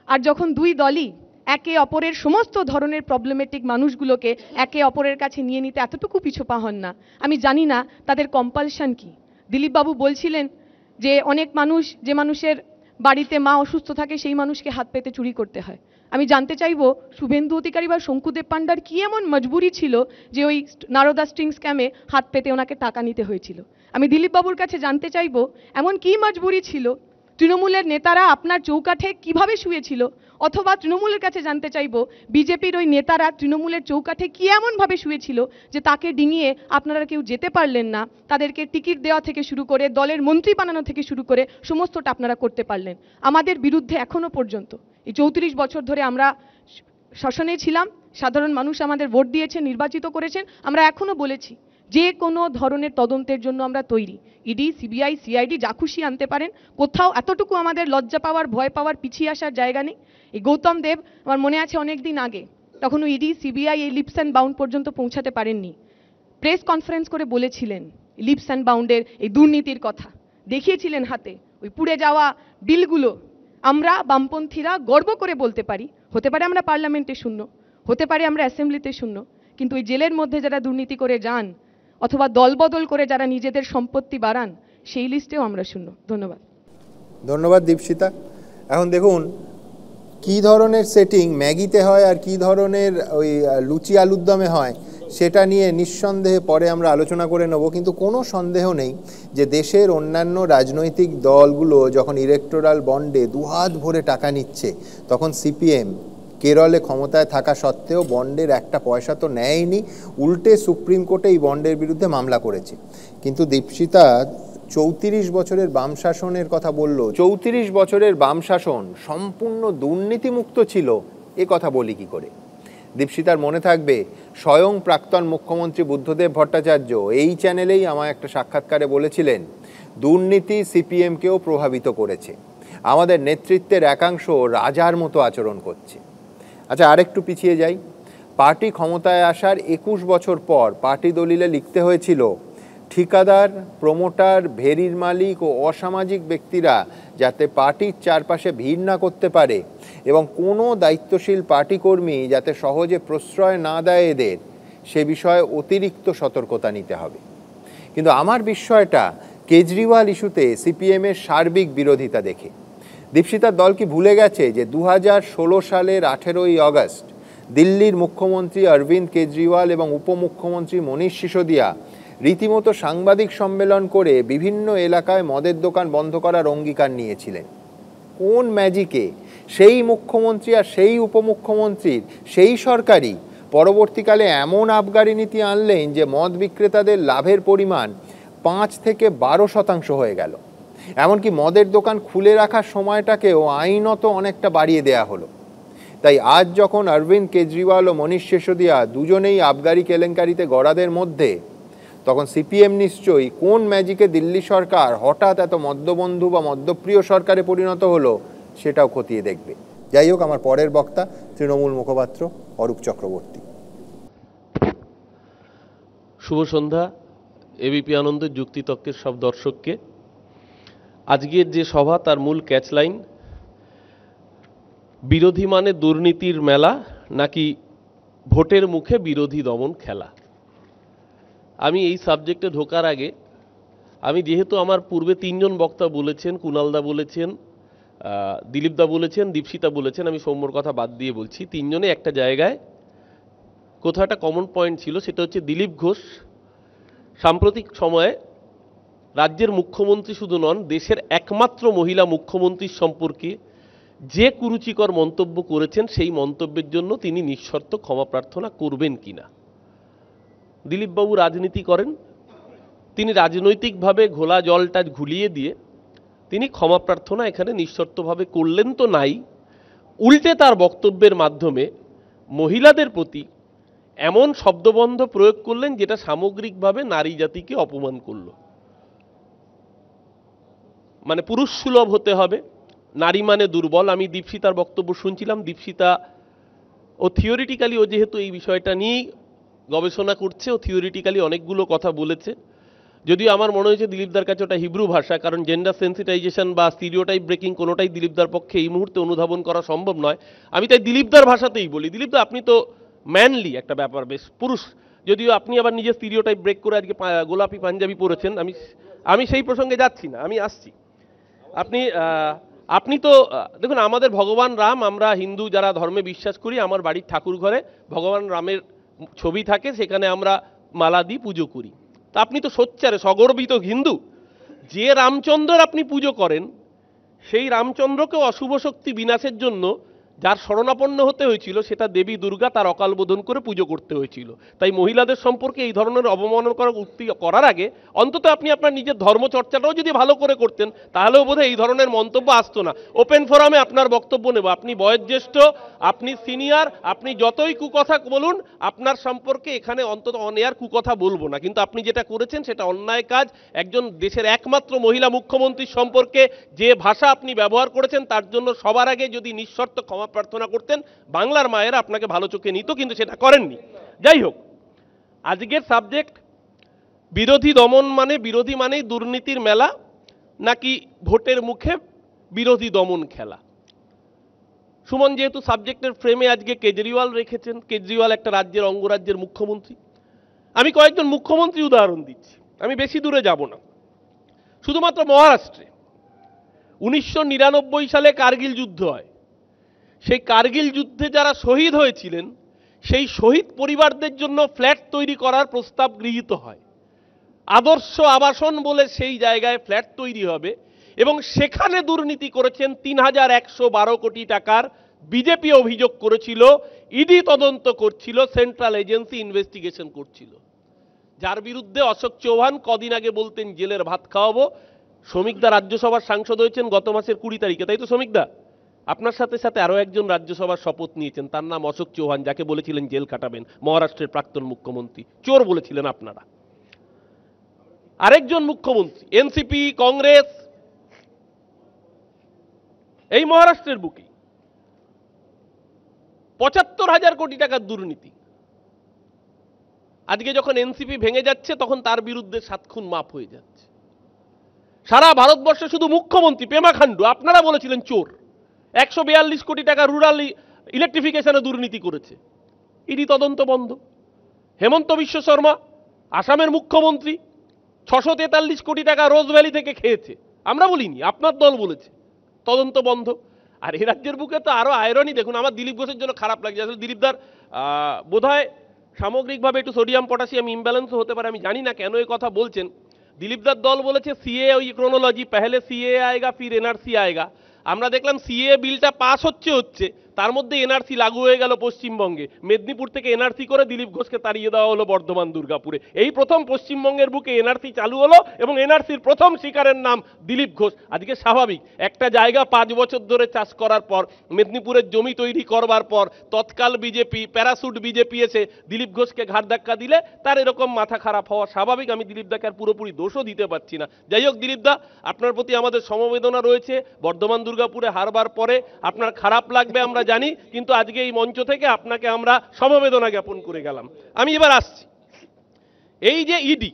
S5: আর যখন দুই দলই একে অপরের সমস্ত ধরনের প্রবলেমেটিক মানুষগুলোকে একে অপরের কাছে নিয়ে নিতে এতটুকু পিছপা হন না, আমি জানি না তাদের কম্পালশন কি। দিলীপ বাবু বলছিলেন যে অনেক মানুষ, যে মানুষের বাড়িতে মা অসুস্থ থাকে সেই মানুষকে হাত পেতে চুরি করতে হয়। আমি জানতে চাইবো শুভেন্দু অধিকারী বা শঙ্কুদেব পান্ডার কি এমন মজবুরি ছিল যে ওই নারদা স্ট্রিং স্ক্যামে হাত পেতে ওনাকে টাকা নিতে হয়েছিল। আমি দিলীপ বাবুর কাছে জানতে চাইবো এমন কি মজবুরি ছিল, তৃণমূলের নেতারা আপনার চৌকাঠে কিভাবে শুয়েছিল, অথবা তৃণমূলের কাছে জানতে চাইবো বিজেপির ওই নেতারা তৃণমূলের চৌকাঠে কি এমনভাবে শুয়েছিল যে তাকে ডিঙিয়ে আপনারা কেউ যেতে পারলেন না, তাদেরকে টিকিট দেওয়া থেকে শুরু করে দলের মন্ত্রী বানানো থেকে শুরু করে সমস্তটা আপনারা করতে পারলেন। আমাদের বিরুদ্ধে এখনো পর্যন্ত এই 34 বছর ধরে আমরা শাসনে ছিলাম, সাধারণ মানুষ আমাদের ভোট দিয়েছেন, নির্বাচিত করেছেন, আমরা এখনো বলেছি যে কোনো ধরনের তদন্তের জন্য আমরা তৈরি। ইডি, সিবিআই, সিআইডি যা খুশি আনতে পারেন, কোথাও এতটুকু আমাদের লজ্জা পাওয়ার, ভয় পাওয়ার, পিছিয়ে আসার জায়গা নেই। এই গৌতম দেব, আমার মনে আছে অনেক দিন আগে, তখন ইডি সিবিআই এই লিপস অ্যান্ড বাউন্ড পর্যন্ত পৌঁছাতে পারেননি, প্রেস কনফারেন্স করে বলেছিলেন লিপস অ্যান্ড বাউন্ডের এই দুর্নীতির কথা, দেখিয়েছিলেন হাতে ওই পুড়ে যাওয়া বিলগুলো। আমরা বামপন্থীরা গর্ব করে বলতে পারি, হতে পারে আমরা পার্লামেন্টে শূন্য, হতে পারে আমরা অ্যাসেম্বলিতে শূন্য, কিন্তু ওই জেলের মধ্যে যারা দুর্নীতি করে যান অথবা দলবদল করে যারা নিজেদের সম্পত্তি বাড়ান, সেই লিস্টেও আমরা শূন্য। ধন্যবাদ।
S1: ধন্যবাদ দীপশিতা। এখন দেখুন কি ধরনের সেটিং ম্যাগিতে হয় আর কি ধরনের ওই লুচি আলুর দমে হয়, সেটা নিয়ে নিঃসন্দেহে পরে আমরা আলোচনা করে নেব। কিন্তু কোনো সন্দেহ নেই যে দেশের অন্যান্য রাজনৈতিক দলগুলো যখন ইলেকটোরাল বন্ডে দুহাত ভরে টাকা নিচ্ছে, তখন সিপিএম কেরলে ক্ষমতায় থাকা সত্ত্বেও বন্ডের একটা পয়সা তো নেয়নি, উল্টে সুপ্রিম কোর্টে এই বন্ডের বিরুদ্ধে মামলা করেছে। কিন্তু দীপশিতা 34 বছরের বাম শাসনের কথা বলল। 34 বছরের বাম শাসন সম্পূর্ণ দুর্নীতিমুক্ত ছিল, এ কথা বলি কি করে? দীপশিতার মনে থাকবে স্বয়ং প্রাক্তন মুখ্যমন্ত্রী বুদ্ধদেব ভট্টাচার্য এই চ্যানেলেই আমায় একটা সাক্ষাৎকারে বলেছিলেন, দুর্নীতি সিপিএমকেও প্রভাবিত করেছে, আমাদের নেতৃত্বের একাংশ রাজার মতো আচরণ করছে। আচ্ছা, আরেকটু পিছিয়ে যাই। পার্টি ক্ষমতায় আসার 21 বছর পর পার্টি দলিলে লিখতে হয়েছিল ঠিকাদার, প্রমোটার, ভেরির মালিক ও অসামাজিক ব্যক্তিরা যাতে পার্টির চারপাশে ভিড় না করতে পারে এবং কোনো দায়িত্বশীল পার্টি কর্মী যাতে সহজে প্রশ্রয় না দেয় এদের, সে বিষয়ে অতিরিক্ত সতর্কতা নিতে হবে। কিন্তু আমার বিস্ময়টা কেজরিওয়াল ইস্যুতে সিপিএমের সার্বিক বিরোধিতা দেখে। দীপশিতার দল কি ভুলে গেছে যে 2016 সালের 18ই আগস্ট দিল্লির মুখ্যমন্ত্রী অরবিন্দ কেজরিওয়াল এবং উপমুখ্যমন্ত্রী মনীষ সিসোদিয়া রীতিমতো সাংবাদিক সম্মেলন করে বিভিন্ন এলাকায় মদের দোকান বন্ধ করার অঙ্গীকার নিয়েছিলেন? কোন ম্যাজিকে সেই মুখ্যমন্ত্রী আর সেই উপমুখ্যমন্ত্রীর সেই সরকারই পরবর্তীকালে এমন আবগারি নীতি আনলেন যে মদ বিক্রেতাদের লাভের পরিমাণ 5 থেকে 12% হয়ে গেল। এমনকি মদের দোকান খুলে রাখার সময়টাকেও আইনত অনেকটা বাড়িয়ে দেয়া হলো। তাই আজ যখন অরবিন্দ কেজরিওয়াল ও মনীষ সিসোদিয়া দুজনেই আবগারি কেলেঙ্কারিতে গড়াদের মধ্যে, তখন সিপিএম নিশ্চয়ই কোন ম্যাজিকে দিল্লি সরকার হঠাৎ এত মদ্যবন্ধু বা মদ্যপ্রিয় সরকারে পরিণত হলো সেটাও খতিয়ে দেখবে। যাই হোক, আমার পরের বক্তা তৃণমূল মুখপাত্র অরূপ চক্রবর্তী।
S6: শুভ সন্ধ্যা এবিপি আনন্দের যুক্তিতর্কের সব দর্শককে। আজকের যে সভা তার মূল ক্যাচলাইন, বিরোধী মানে দুর্নীতির মেলা নাকি ভোটের মুখে বিরোধী দমন খেলা। আমি এই সাবজেক্টে ঢোকার আগে আমি যেহেতু আমার পূর্বে তিনজন বক্তা বলেছেন, কুণালদা বলেছেন, দিলীপদা বলেছেন, দীপশিতা বলেছেন, আমি সৌম্যর কথা বাদ দিয়ে বলছি, তিনজনে একটা জায়গায় কোথাও একটা কমন পয়েন্ট ছিল, সেটা হচ্ছে দিলীপ ঘোষ সাম্প্রতিক সময়ে রাজ্যের মুখ্যমন্ত্রী শুধু নন, দেশের একমাত্র মহিলা মুখ্যমন্ত্রীর সম্পর্কে যে কুরুচিকর মন্তব্য করেছেন সেই মন্তব্যের জন্য তিনি নিঃশর্ত ক্ষমা প্রার্থনা করবেন কিনা। দিলীপবাবু রাজনীতি করেন, তিনি রাজনৈতিকভাবে ঘোলা জলটা ঘুলিয়ে দিয়ে তিনি ক্ষমা প্রার্থনা এখানে নিঃশর্তভাবে করলেন তো নাই, উল্টে তার বক্তব্যের মাধ্যমে মহিলাদের প্রতি এমন শব্দবন্ধ প্রয়োগ করলেন যেটা সামগ্রিকভাবে নারী জাতিকে অপমান করল। মানে পুরুষ সুলভ হতে হবে, নারী মানে দুর্বল। আমি দীপশিতার বক্তব্য শুনছিলাম, দীপশিতা ও থিওরিটিক্যালি, ও যেহেতু এই বিষয়টা নিয়েই গবেষণা করছে, ও থিওরিটিক্যালি অনেকগুলো কথা বলেছে, যদিও আমার মনে হয়েছে দিলীপদার কাছে ওটা হিব্রু ভাষা, কারণ জেন্ডার সেন্সিটাইজেশন বা স্টিরিওটাইপ ব্রেকিং কোনোটাই দিলীপদার পক্ষে এই মুহূর্তে অনুধাবন করা সম্ভব নয়। আমি তাই দিলীপদার ভাষাতেই বলি, দিলীপদা আপনি তো ম্যানলি একটা ব্যাপার, বেশ পুরুষ, যদিও আপনি আবার নিজের স্টিরিওটাইপ ব্রেক করে আজকে গোলাপি পাঞ্জাবি পরেছেন, আমি সেই প্রসঙ্গে যাচ্ছি না, আমি আসছি। আপনি তো দেখুন, আমাদের ভগবান রাম, আমরা হিন্দু যারা ধর্মে বিশ্বাস করি, আমার বাড়ির ঠাকুর ঘরে ভগবান রামের ছবি থাকে, সেখানে আমরা মালা দিই, পুজো করি। তা আপনি তো সোচ্চারে সগর্বিত হিন্দু, যে রামচন্দ্রের আপনি পুজো করেন সেই রামচন্দ্রকে অশুভ শক্তি বিনাশের জন্য যার শরণাপন্ন হতে হয়েছিল সেটা দেবী দুর্গা, তার অকাল বোধন করে পুজো করতে হয়েছিল। তাই মহিলাদের সম্পর্কে এই ধরনের অবমাননা উক্তি করার আগে অন্তত আপনি আপনার নিজের ধর্মচর্চাটাও যদি ভালো করে করতেন, তাহলেও বোধহয় এই ধরনের মন্তব্য আসতো না। ওপেন ফোরামে আপনার বক্তব্য নেব, আপনি বয়োজ্যেষ্ঠ, আপনি সিনিয়র, আপনি যতই কুকথা বলুন, আপনার সম্পর্কে এখানে অন্তত অনেয়ার কুকথা বলবো না, কিন্তু আপনি যেটা করেছেন সেটা অন্যায় কাজ। একজন দেশের একমাত্র মহিলা মুখ্যমন্ত্রীর সম্পর্কে যে ভাষা আপনি ব্যবহার করেছেন তার জন্য সবার আগে যদি নিঃশর্ত ক্ষমা প্রার্থনা করতেন, বাংলার মায়েরা আপনাকে ভালো চোখে নিত, কিন্তু সেটা করেননি। যাই হোক, আজকের সাবজেক্ট বিরোধী দমন মানে বিরোধী মানেই দুর্নীতির মেলা নাকি ভোটের মুখে বিরোধী দমন খেলা। সুমন যেহেতু সাবজেক্টের ফ্রেমে আজকে কেজরিওয়াল রেখেছেন, কেজরিওয়াল একটা রাজ্যের অঙ্গরাজ্যের মুখ্যমন্ত্রী, আমি কয়েকজন মুখ্যমন্ত্রী উদাহরণ দিচ্ছি, আমি বেশি দূরে যাব না। শুধুমাত্র মহারাষ্ট্রে 1999 সালে কার্গিল যুদ্ধ হয়, সেই কার্গিল যুদ্ধে যারা শহীদ হয়েছিলেন সেই শহীদ পরিবারদের জন্য ফ্ল্যাট তৈরি করার প্রস্তাব গৃহীত হয়। আদর্শ আবাসন বলে সেই জায়গায় ফ্ল্যাট তৈরি হবে, এবং সেখানে দুর্নীতি করেছেন 3112 কোটি টাকার। বিজেপি অভিযোগ করেছিল, ইডি তদন্ত করছিল, সেন্ট্রাল এজেন্সি ইনভেস্টিগেশন করছিল। যার বিরুদ্ধে অশোক চৌহান কদিন আগে বলতেন জেলের ভাত খাওয়াবো। শ্রমিকদা রাজ্যসভার সাংসদ হয়েছেন গত মাসের 20 তারিখে, তাই তো শ্রমিকদা? আপনার সাথে সাথে আরো একজন রাজ্যসভার শপথ নিয়েছেন, তার নাম অশোক চৌহান, যাকে বলেছিলেন জেল কাটাবেন, মহারাষ্ট্রের প্রাক্তন মুখ্যমন্ত্রী, চোর বলেছিলেন আপনারা। আরেকজন মুখ্যমন্ত্রী, এনসিপি, কংগ্রেস, এই মহারাষ্ট্রের বুকে 75,000 কোটি টাকার দুর্নীতি। আজকে যখন এনসিপি ভেঙে যাচ্ছে তখন তার বিরুদ্ধে 7 খুন মাফ হয়ে যাচ্ছে। সারা ভারতবর্ষে শুধু মুখ্যমন্ত্রী পেমা খান্ডু, আপনারা বলেছিলেন চোর, 142 কোটি টাকা রুরাল ইলেকট্রিফিকেশনে দুর্নীতি করেছে, ইডি তদন্ত বন্ধ। হেমন্ত বিশ্ব শর্মা, আসামের মুখ্যমন্ত্রী, 643 কোটি টাকা রোজ ভ্যালি থেকে খেয়েছে, আমরা বলিনি, আপনার দল বলেছে, তদন্ত বন্ধ। আর এই রাজ্যের বুকে তো আরো আয়রনি দেখুন, আমার দিলীপ ঘোষের জন্য খারাপ লাগছে। আসলে দিলীপদার বোধহয় সামগ্রিকভাবে একটু সোডিয়াম পটাশিয়াম ইমব্যালেন্সও হতে পারে, আমি জানি না কেন এই কথা বলছেন। দিলীপদার দল বলেছে সিএ ওই ক্রোনোলজি, পহলে সিএ আয়েগা ফির এনআরসি আয়েগা। আমরা দেখলাম সিএ বিলটা পাস হচ্ছে, তার মধ্যে এনআরসি লাগু হয়ে গেল পশ্চিমবঙ্গে, মেদিনীপুর থেকে এনআরসি করে দিলীপ ঘোষকে তাড়িয়ে দেওয়া হলো বর্ধমান দুর্গাপুরে। এই প্রথম পশ্চিমবঙ্গের বুকে এনআরসি চালু হলো এবং এনআরসির প্রথম শিকারের নাম দিলীপ ঘোষ। আজকে স্বাভাবিক, একটা জায়গা 5 বছর ধরে চাষ করার পর, মেদিনীপুরের জমি তৈরি করবার পর তৎকাল বিজেপি, প্যারাসুট বিজেপি এসে দিলীপ ঘোষকে ঘাট ধাক্কা দিলে তার এরকম মাথা খারাপ হওয়া স্বাভাবিক। আমি দিলীপ দাকে আর পুরোপুরি দোষও দিতে পারছি না। যাই হোক দিলীপ দা, আপনার প্রতি আমাদের সমবেদনা রয়েছে। বর্ধমান দুর্গাপুরে হারবার পরে আপনার খারাপ লাগবে আমরা জানি, কিন্তু আজকে এই মঞ্চ থেকে আপনাকে আমরা সমবেদনা জ্ঞাপন করে গেলাম। আমি এবার আসছি, এই যে ইডি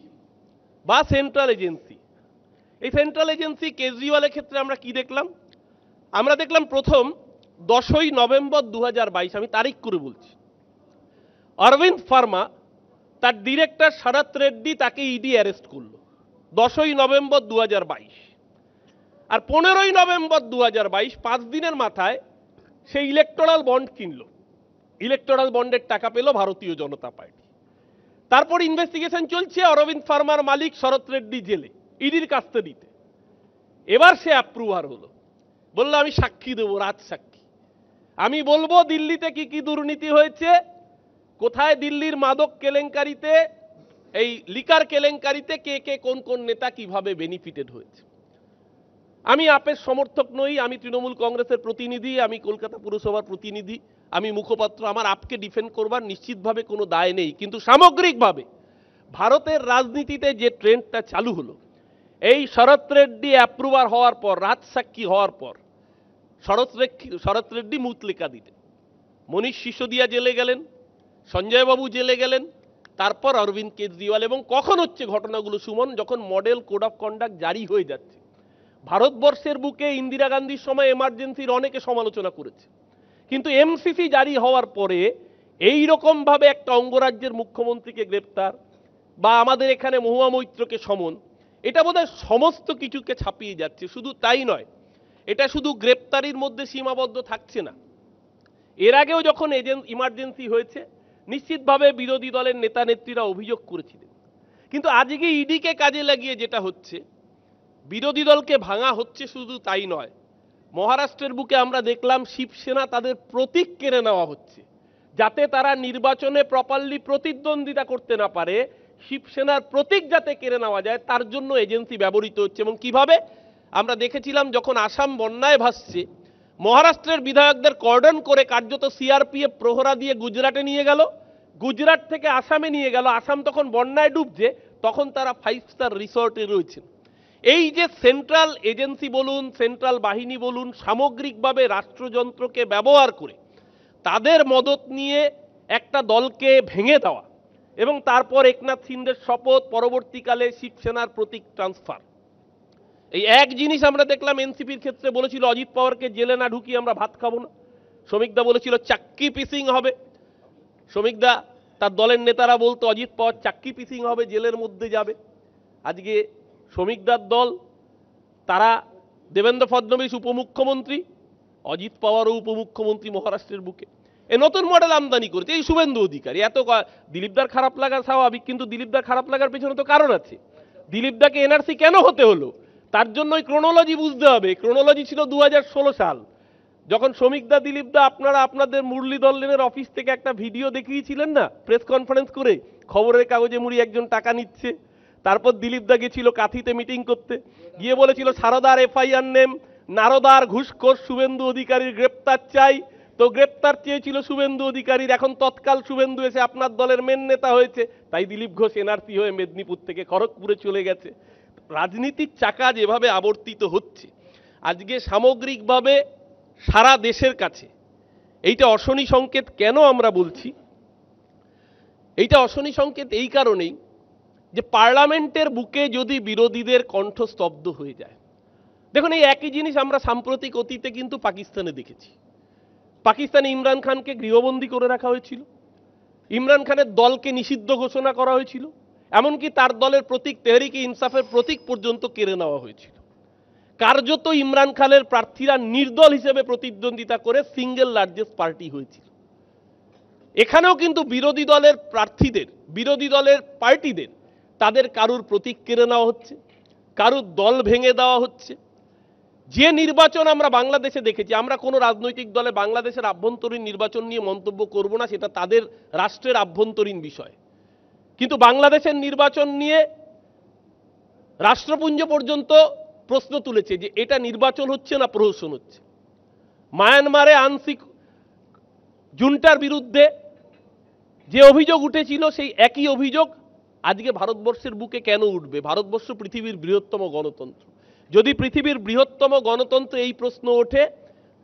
S6: বা সেন্ট্রাল এজেন্সি, এই সেন্ট্রাল এজেন্সি কেজরিওয়ালের ক্ষেত্রে আমরা কি দেখলাম? আমরা দেখলাম প্রথম 10ই নভেম্বর 2022, আমি তারিখ করে বলছি, অরবিন্দ ফার্মা তার ডিরেক্টর শরৎ রেড্ডি তাকে ইডি অ্যারেস্ট করলো 10ই নভেম্বর 2022। আর 15ই নভেম্বর 2022, 5 দিনের মাথায় সে ইলেকটোরাল বন্ড কিনলো। ইলেকটোরাল বন্ডের টাকা পেল ভারতীয় জনতা পার্টি। তারপর ইনভেস্টিগেশন চলছে, অরবিন্দ ফার্মার মালিক শরৎ রেড্ডি জেলে ইডির কাস্টাডিতে। এবার সে অ্যাপ্রুভার হলো, বললো আমি সাক্ষী দেবো, রাজ সাক্ষী। আমি বলবো দিল্লিতে কি কি দুর্নীতি হয়েছে, কোথায় দিল্লির মাদক কেলেঙ্কারিতে, এই লিকার কেলেঙ্কারিতে কে কে কোন কোন নেতা কিভাবে বেনিফিটেড হয়েছে। আমি আপের সমর্থক নই, আমি তৃণমূল কংগ্রেসের প্রতিনিধি, আমি কলকাতা পুরসভার প্রতিনিধি, আমি মুখপাত্র, আমার আপকে ডিফেন্ড করবার নিশ্চিতভাবে কোনো দায় নেই। কিন্তু সামগ্রিকভাবে ভারতের রাজনীতিতে যে ট্রেন্ডটা চালু হলো, এই শরৎ রেড্ডি অ্যাপ্রুভার হওয়ার পর, রাজ সাক্ষী হওয়ার পর, শরৎ রেড্ডি মুতলেকা দিলেন, মনীষ সিসোদিয়া জেলে গেলেন, সঞ্জয় বাবু জেলে গেলেন, তারপর অরবিন্দ কেজরিওয়াল। এবং কখন হচ্ছে ঘটনাগুলো সুমন? যখন মডেল কোড অফ কন্ডাক্ট জারি হয়ে যাচ্ছে। ভারতবর্ষের বুকে ইন্দিরা গান্ধীর সময় এমার্জেন্সির অনেকে সমালোচনা করেছে, কিন্তু এমসিসি জারি হওয়ার পরে এই রকম ভাবে একটা অঙ্গরাজ্যের মুখ্যমন্ত্রীকে গ্রেপ্তার, বা আমাদের এখানে মহুয়া মৈত্রকে সমন, এটা বোধহয় সমস্ত কিছুকে ছাপিয়ে যাচ্ছে। শুধু তাই নয়, এটা শুধু গ্রেপ্তারির মধ্যে সীমাবদ্ধ থাকছে না। এর আগেও যখন ইমার্জেন্সি হয়েছে, নিশ্চিতভাবে বিরোধী দলের নেতা নেত্রীরা অভিযোগ করেছিলেন, কিন্তু আজকে ইডিকে কাজে লাগিয়ে যেটা হচ্ছে, বিরোধী দলকে ভাঙা হচ্ছে। শুধু তাই নয়, মহারাষ্ট্রের বুকে আমরা দেখলাম শিবসেনা তাদের প্রতীক কেড়ে নেওয়া হচ্ছে, যাতে তারা নির্বাচনে প্রপারলি প্রতিদ্বন্দ্বিতা করতে না পারে। শিবসেনার প্রতীক যাতে কেড়ে নেওয়া যায়, তার জন্য এজেন্সি ব্যবহৃত হচ্ছে। এবং কিভাবে আমরা দেখেছিলাম, যখন আসাম বন্যায় ভাসছে, মহারাষ্ট্রের বিধায়কদের কর্ডন করে কার্যত সিআরপিএফ প্রহরা দিয়ে গুজরাটে নিয়ে গেল, গুজরাট থেকে আসামে নিয়ে গেল। আসাম তখন বন্যায় ডুবছে, তখন তারা 5 স্টার রিসর্টে রয়েছেন। এই যে সেন্ট্রাল এজেন্সি বলুন, সেন্ট্রাল বাহিনী বলুন, সামগ্রিকভাবে রাষ্ট্রযন্ত্রকে ব্যবহার করে তাদের মদত নিয়ে একটা দলকে ভেঙে দেওয়া, এবং তারপর একনাথ শিন্ডের শপথ, পরবর্তীকালে শিবসেনার প্রতীক ট্রান্সফার। এই এক জিনিস আমরা দেখলাম এনসিপির ক্ষেত্রে, বলেছিল অজিত পাওয়ারকে জেলে না ঢুকিয়ে আমরা ভাত খাবো না। শ্রমিকদা বলেছিল চাক্কি পিসিং হবে। শ্রমিকদা, তার দলের নেতারা বলতো অজিত পাওয়ার চাক্কি পিসিং হবে, জেলের মধ্যে যাবে। আজকে শ্রমিকদার দল, তারা দেবেন্দ্র ফডনবিস উপমুখ্যমন্ত্রী, অজিত পাওয়ারও উপমুখ্যমন্ত্রী মহারাষ্ট্রের বুকে। এই নতুন মডেল আমদানি করেছে এই শুভেন্দু অধিকারী। এত দিলীপদার খারাপ লাগা স্বাভাবিক, কিন্তু দিলীপদার খারাপ লাগার পেছনে তো কারণ আছে। দিলীপদাকে এনআরসি কেন হতে হলো, তার জন্য ওই ক্রোনোলজি বুঝতে হবে। ক্রোনোলজি ছিল 2016 সাল, যখন শ্রমিকদা, দিলীপদা আপনারা আপনাদের মুরলীধর লেনের অফিস থেকে একটা ভিডিও দেখিয়েছিলেন না, প্রেস কনফারেন্স করে, খবরের কাগজে মুড়ি একজন টাকা নিচ্ছে। তারপর দিলীপদা গেছিল কাঁথিতে মিটিং করতে, গিয়ে বলেছিল সারদার এফআইআর নেম, নারদার ঘুষখোর শুভেন্দু অধিকারীর গ্রেপ্তার চাই। তো গ্রেপ্তার চেয়েছিল শুভেন্দু অধিকারীর। এখন তৎকাল শুভেন্দু এসে আপনার দলের মেন নেতা হয়েছে, তাই দিলীপ ঘোষ এনআরসি হয়ে মেদিনীপুর থেকে খড়গপুরে চলে গেছে। রাজনীতির চাকা যেভাবে আবর্তিত হচ্ছে, আজকে সামগ্রিকভাবে সারা দেশের কাছে এইটা অশনি সংকেত। কেন আমরা বলছি এইটা অশনি সংকেত? এই কারণেই যে পার্লামেন্টের বুকে যদি বিরোধীদের কণ্ঠ স্তব্ধ হয়ে যায়, দেখুন এই একই জিনিস আমরা সাম্প্রতিক অতীতে কিন্তু পাকিস্তানে দেখেছি। পাকিস্তানে ইমরান খানকে গৃহবন্দী করে রাখা হয়েছিল, ইমরান খানের দলকে নিষিদ্ধ ঘোষণা করা হয়েছিল, এমনকি তার দলের প্রতীক তেহরিক ইনসাফের প্রতীক পর্যন্ত কেড়ে নেওয়া হয়েছিল। কার্যত ইমরান খানের প্রার্থীরা নির্দল হিসেবে প্রতিদ্বন্দ্বিতা করে সিঙ্গেল লার্জেস্ট পার্টি হয়েছিল। এখানেও কিন্তু বিরোধী দলের প্রার্থীদের, বিরোধী দলের পার্টিদের, তাদের কারুর প্রতীক কেড়ে নেওয়া হচ্ছে, কারুর দল ভেঙে দেওয়া হচ্ছে। যে নির্বাচন আমরা বাংলাদেশে দেখেছি, আমরা কোনো রাজনৈতিক দলে বাংলাদেশের আভ্যন্তরীণ নির্বাচন নিয়ে মন্তব্য করব না, সেটা তাদের রাষ্ট্রের আভ্যন্তরীণ বিষয়। কিন্তু বাংলাদেশের নির্বাচন নিয়ে রাষ্ট্রপুঞ্জ পর্যন্ত প্রশ্ন তুলেছে যে এটা নির্বাচন হচ্ছে না প্রহসন হচ্ছে। মায়ানমারে আংশিক জুন্টার বিরুদ্ধে যে অভিযোগ উঠেছিল সেই একই অভিযোগ আজকে ভারতবর্ষের বুকে কেন উঠবে? ভারতবর্ষ পৃথিবীর বৃহত্তম গণতন্ত্র। যদি পৃথিবীর বৃহত্তম গণতন্ত্রে এই প্রশ্ন ওঠে,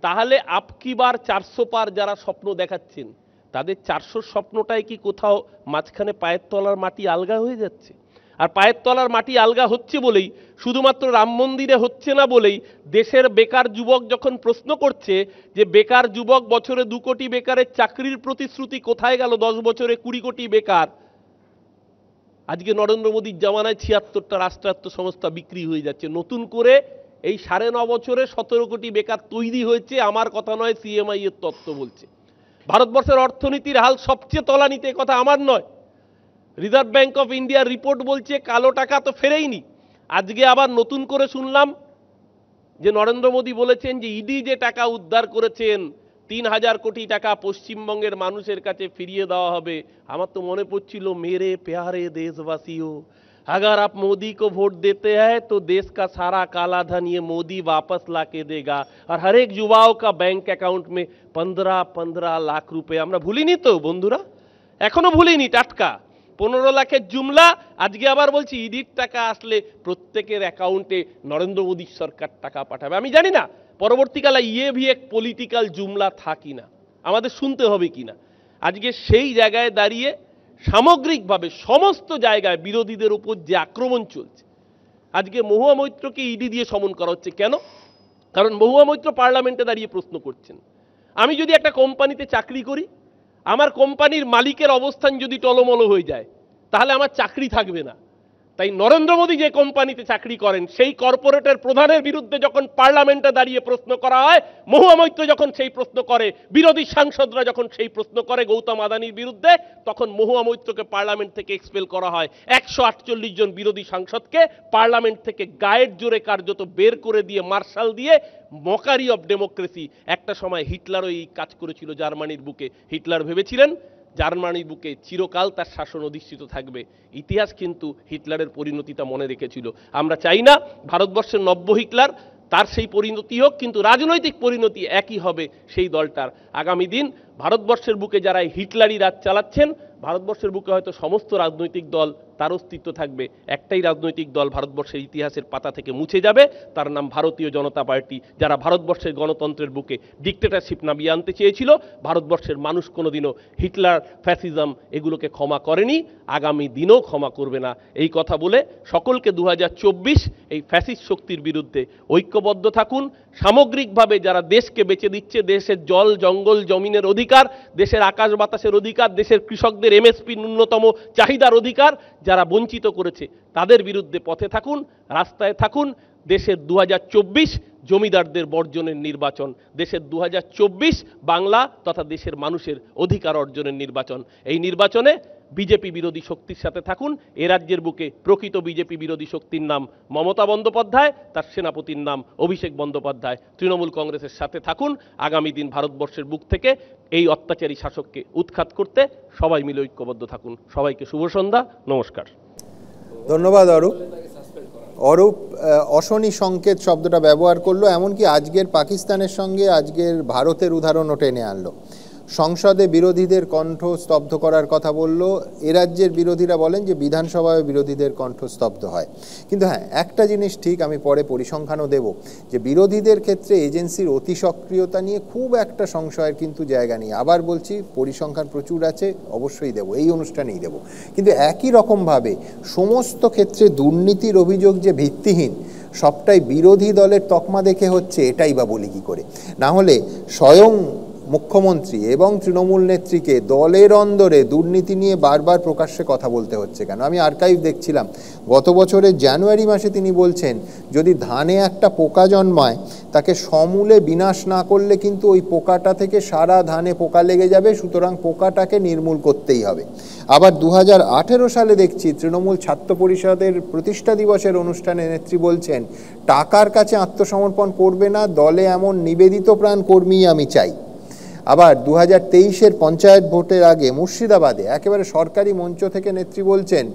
S6: তাহলে আপকি বার 400 পার যারা স্বপ্ন দেখাচ্ছেন তাদের 400 স্বপ্নটাই কি কোথাও মাঝখানে পায়ের তলার মাটি আলগা হয়ে যাচ্ছে? আর পায়ের তলার মাটি আলগা হচ্ছে বলেই, শুধুমাত্র রাম মন্দিরে হচ্ছে না বলেই দেশের বেকার যুবক যখন প্রশ্ন করছে যে বেকার যুবক বছরে 2 কোটি বেকারের চাকরির প্রতিশ্রুতি কোথায় গেল, 10 বছরে 20 কোটি বেকার। আজকে নরেন্দ্র মোদীর জামানায় 76টা রাষ্ট্রায়ত্ত সংস্থা বিক্রি হয়ে যাচ্ছে। নতুন করে এই 9.5 বছরে 17 কোটি বেকার তৈরি হয়েছে। আমার কথা নয়, সিএমআই এর তত্ত্ব বলছে। ভারতবর্ষের অর্থনীতির হাল সবচেয়ে তলানিতে, কথা আমার নয়। রিজার্ভ ব্যাংক অফ ইন্ডিয়ার রিপোর্ট বলছে কালো টাকা তো ফেরেইনি। আজকে আবার নতুন করে শুনলাম যে নরেন্দ্র মোদী বলেছেন যে ইডি যে টাকা উদ্ধার করেছেন 3000 কোটি টাকা পশ্চিমবঙ্গের মানুষের কাছে ফিরিয়ে দেওয়া হবে। আমার তো মনে পড়ছিল, মেরে প্যারে দেশবাসীও, अगर आप मोदी को वोट देते हैं तो देश का सारा काला धन ये मोदी वापस ला के देगा और हर एक युवाओं का बैंक अकाउंट में 15-15 लाख रुपए। আমরা ভুলিনি তো বন্ধুরা, এখনো ভুলিনি, টাটকা 15 লাখের জুমলা। আজকে আবার বলছি ইডির টাকা আসলে প্রত্যেকের অ্যাকাউন্টে নরেন্দ্র মোদীর সরকার টাকা পাঠাবে। আমি জানি না পরবর্তীকালে ইয়ে ভি এক পলিটিক্যাল জুমলা থা কিনা, আমাদের শুনতে হবে কিনা। আজকে সেই জায়গায় দাঁড়িয়ে সামগ্রিকভাবে সমস্ত জায়গায় বিরোধীদের উপর যে আক্রমণ চলছে, আজকে মহুয়া মৈত্রকে ইডি দিয়ে সমন করা হচ্ছে কেন? কারণ মহুয়া মৈত্র পার্লামেন্টে দাঁড়িয়ে প্রশ্ন করছেন, আমি যদি একটা কোম্পানিতে চাকরি করি, আমার কোম্পানির মালিকের অবস্থান যদি টলমল হয়ে যায়, তাহলে আমার চাকরি থাকবে না। তাই নরেন্দ্র মোদী যে কোম্পানিতে চাকরি করেন সেই কর্পোরেটের প্রধানের বিরুদ্ধে যখন পার্লামেন্টে দাঁড়িয়ে প্রশ্ন করা হয়, মহুয়া মৈত্র যখন সেই প্রশ্ন করে, বিরোধী সাংসদরা যখন সেই প্রশ্ন করে গৌতম আদানির বিরুদ্ধে, তখন মহুয়া মৈত্রকে পার্লামেন্ট থেকে এক্সপেল করা হয়। 148 জন বিরোধী সাংসদকে পার্লামেন্ট থেকে গায়ের জোরে কার্যত বের করে দিয়ে, মার্শাল দিয়ে, মকারি অফ ডেমোক্রেসি। একটা সময় হিটলারও এই কাজ করেছিল জার্মানির বুকে। হিটলার ভেবেছিলেন জার্মানির বুকে চিরকাল তার শাসন অধিষ্ঠিত থাকবে। ইতিহাস কিন্তু হিটলারের পরিণতিটা মনে রেখেছিল। আমরা চাই না ভারতবর্ষের নব্য হিটলার তার সেই পরিণতি হোক, কিন্তু রাজনৈতিক পরিণতি একই হবে সেই দলটার। আগামী দিন ভারতবর্ষের বুকে যারা হিটলারি রাজ চালাচ্ছেন, ভারতবর্ষের বুকে হয়তো সমস্ত রাজনৈতিক দল তার অস্তিত্ব থাকবে। একটাই রাজনৈতিক দল ভারতবর্ষের ইতিহাসের পাতা থেকে মুছে যাবে, তার নাম ভারতীয় জনতা পার্টি। যারা ভারতবর্ষের গণতন্ত্রের বুকে ডিক্টেটরশিপ নামিয়ে আনতে চেয়েছিল, ভারতবর্ষের মানুষ কোনোদিনও হিটলার, ফ্যাসিজম এগুলোকে ক্ষমা করেনি, আগামী দিনও ক্ষমা করবে না। এই কথা বলে সকলকে 2024 এই ফ্যাসিস্ট শক্তির বিরুদ্ধে ঐক্যবদ্ধ থাকুন। সামগ্রিকভাবে যারা দেশকে বেঁচে দিচ্ছে, দেশের জল জঙ্গল জমিনের অধিকার, দেশের আকাশ বাতাসের অধিকার, দেশের কৃষকদের এমএসপি ন্যূনতম চাহিদার অধিকার যারা বঞ্চিত করেছে, তাদের বিরুদ্ধে পথে থাকুন, রাস্তায় থাকুন। দেশের 2024 জমিদারদের বর্জনের নির্বাচন, দেশের 2024 বাংলা তথা দেশের মানুষের অধিকার অর্জনের নির্বাচন। এই নির্বাচনে বিজেপি বিরোধী শক্তির সাথে থাকুন। এ রাজ্যের বুকে প্রকৃত বিজেপি বিরোধী শক্তির নাম মমতা বন্দ্যোপাধ্যায়, তার সেনাপতির নাম অভিষেক বন্দ্যোপাধ্যায়। তৃণমূল কংগ্রেসের সাথে থাকুন। আগামী দিন ভারতবর্ষের বুক থেকে এই অত্যাচারী শাসককে উৎখাত করতে সবাই মিলে ঐক্যবদ্ধ থাকুন। সবাইকে শুভ সন্ধ্যা, নমস্কার।
S1: ধন্যবাদ অরূপ। অরূপ অশনি সংকেত শব্দটা ব্যবহার করলো, এমনকি আজকের পাকিস্তানের সঙ্গে আজকের ভারতের উদাহরণও টেনে আনলো। সংসদে বিরোধীদের কণ্ঠ স্তব্ধ করার কথা বলল। এ রাজ্যের বিরোধীরা বলেন যে বিধানসভায় বিরোধীদের কণ্ঠ স্তব্ধ হয়। কিন্তু হ্যাঁ, একটা জিনিস ঠিক, আমি পরে পরিসংখ্যানও দেব, যে বিরোধীদের ক্ষেত্রে এজেন্সির অতি সক্রিয়তা নিয়ে খুব একটা সংশয়ের কিন্তু জায়গা নেই। আবার বলছি, পরিসংখ্যান প্রচুর আছে, অবশ্যই দেব, এই অনুষ্ঠানেই দেব। কিন্তু একই রকমভাবে সমস্ত ক্ষেত্রে দুর্নীতির অভিযোগ যে ভিত্তিহীন, সবটাই বিরোধী দলের তকমা দেখে হচ্ছে, এটাই বা বলি কী করে? না হলে স্বয়ং মুখ্যমন্ত্রী এবং তৃণমূল নেত্রীকে দলের অন্দরে দুর্নীতি নিয়ে বারবার প্রকাশ্যে কথা বলতে হচ্ছে কেন? আমি আর্কাইভ দেখছিলাম, গত বছরের জানুয়ারি মাসে তিনি বলছেন যদি ধানে একটা পোকা জন্মায় তাকে সমূলে বিনাশ না করলে কিন্তু ওই পোকাটা থেকে সারা ধানে পোকা লেগে যাবে, সুতরাং পোকাটাকে নির্মূল করতেই হবে। আবার 2018 সালে দেখছি তৃণমূল ছাত্র পরিষদের প্রতিষ্ঠা দিবসের অনুষ্ঠানে নেত্রী বলছেন টাকার কাছে আত্মসমর্পণ করবে না, দলে এমন নিবেদিত প্রাণ কর্মী আমি চাই। আবার 2023-এর পঞ্চায়েত ভোটের আগে মুর্শিদাবাদে একেবারে সরকারি মঞ্চ থেকে নেত্রী বলছেন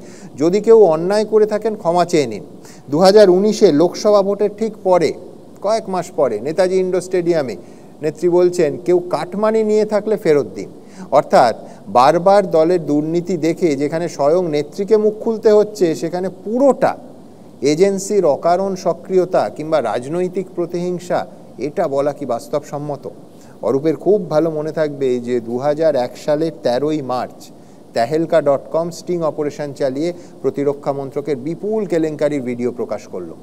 S1: যদি কেউ অন্যায় করে থাকেন ক্ষমা চেয়ে নিন। 2019-এ লোকসভা ভোটের ঠিক পরে, কয়েক মাস পরে নেতাজি ইন্ডোর স্টেডিয়ামে নেত্রী বলছেন কেউ কাটমানি নিয়ে থাকলে ফেরত দিন। অর্থাৎ বারবার দলের দুর্নীতি দেখে যেখানে স্বয়ং নেত্রীকে মুখ খুলতে হচ্ছে, সেখানে পুরোটা এজেন্সির অকারণ সক্রিয়তা কিংবা রাজনৈতিক প্রতিহিংসা, এটা বলা কি বাস্তবসম্মত? অরূপের খুব ভালো মনে থাকবে যে 2001 সালের 13ই মার্চ তেহেলকা.com স্টিং অপারেশন চালিয়ে প্রতিরক্ষা মন্ত্রকের বিপুল কেলেঙ্কারির ভিডিও প্রকাশ করলো।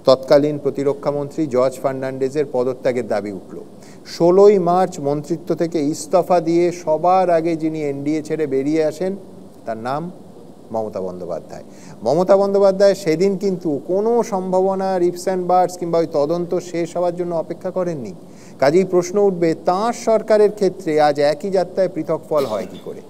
S1: তৎকালীন প্রতিরক্ষামন্ত্রী জর্জ ফার্নান্ডেজের পদত্যাগের দাবি উঠল। 16ই মার্চ মন্ত্রিত্ব থেকে ইস্তফা দিয়ে সবার আগে যিনি এনডিএ ছেড়ে বেরিয়ে আসেন তার নাম মমতা বন্দ্যোপাধ্যায়। মমতা বন্দ্যোপাধ্যায় সেদিন কিন্তু কোনো সম্ভাবনা রিপস অ্যান্ড বার্ডস কিংবা ওই তদন্ত শেষ হওয়ার জন্য অপেক্ষা করেননি। কাজেই প্রশ্ন উঠবে তাঁর সরকারের ক্ষেত্রে আজ একই যাত্রায় পৃথক ফল হয় কি করে?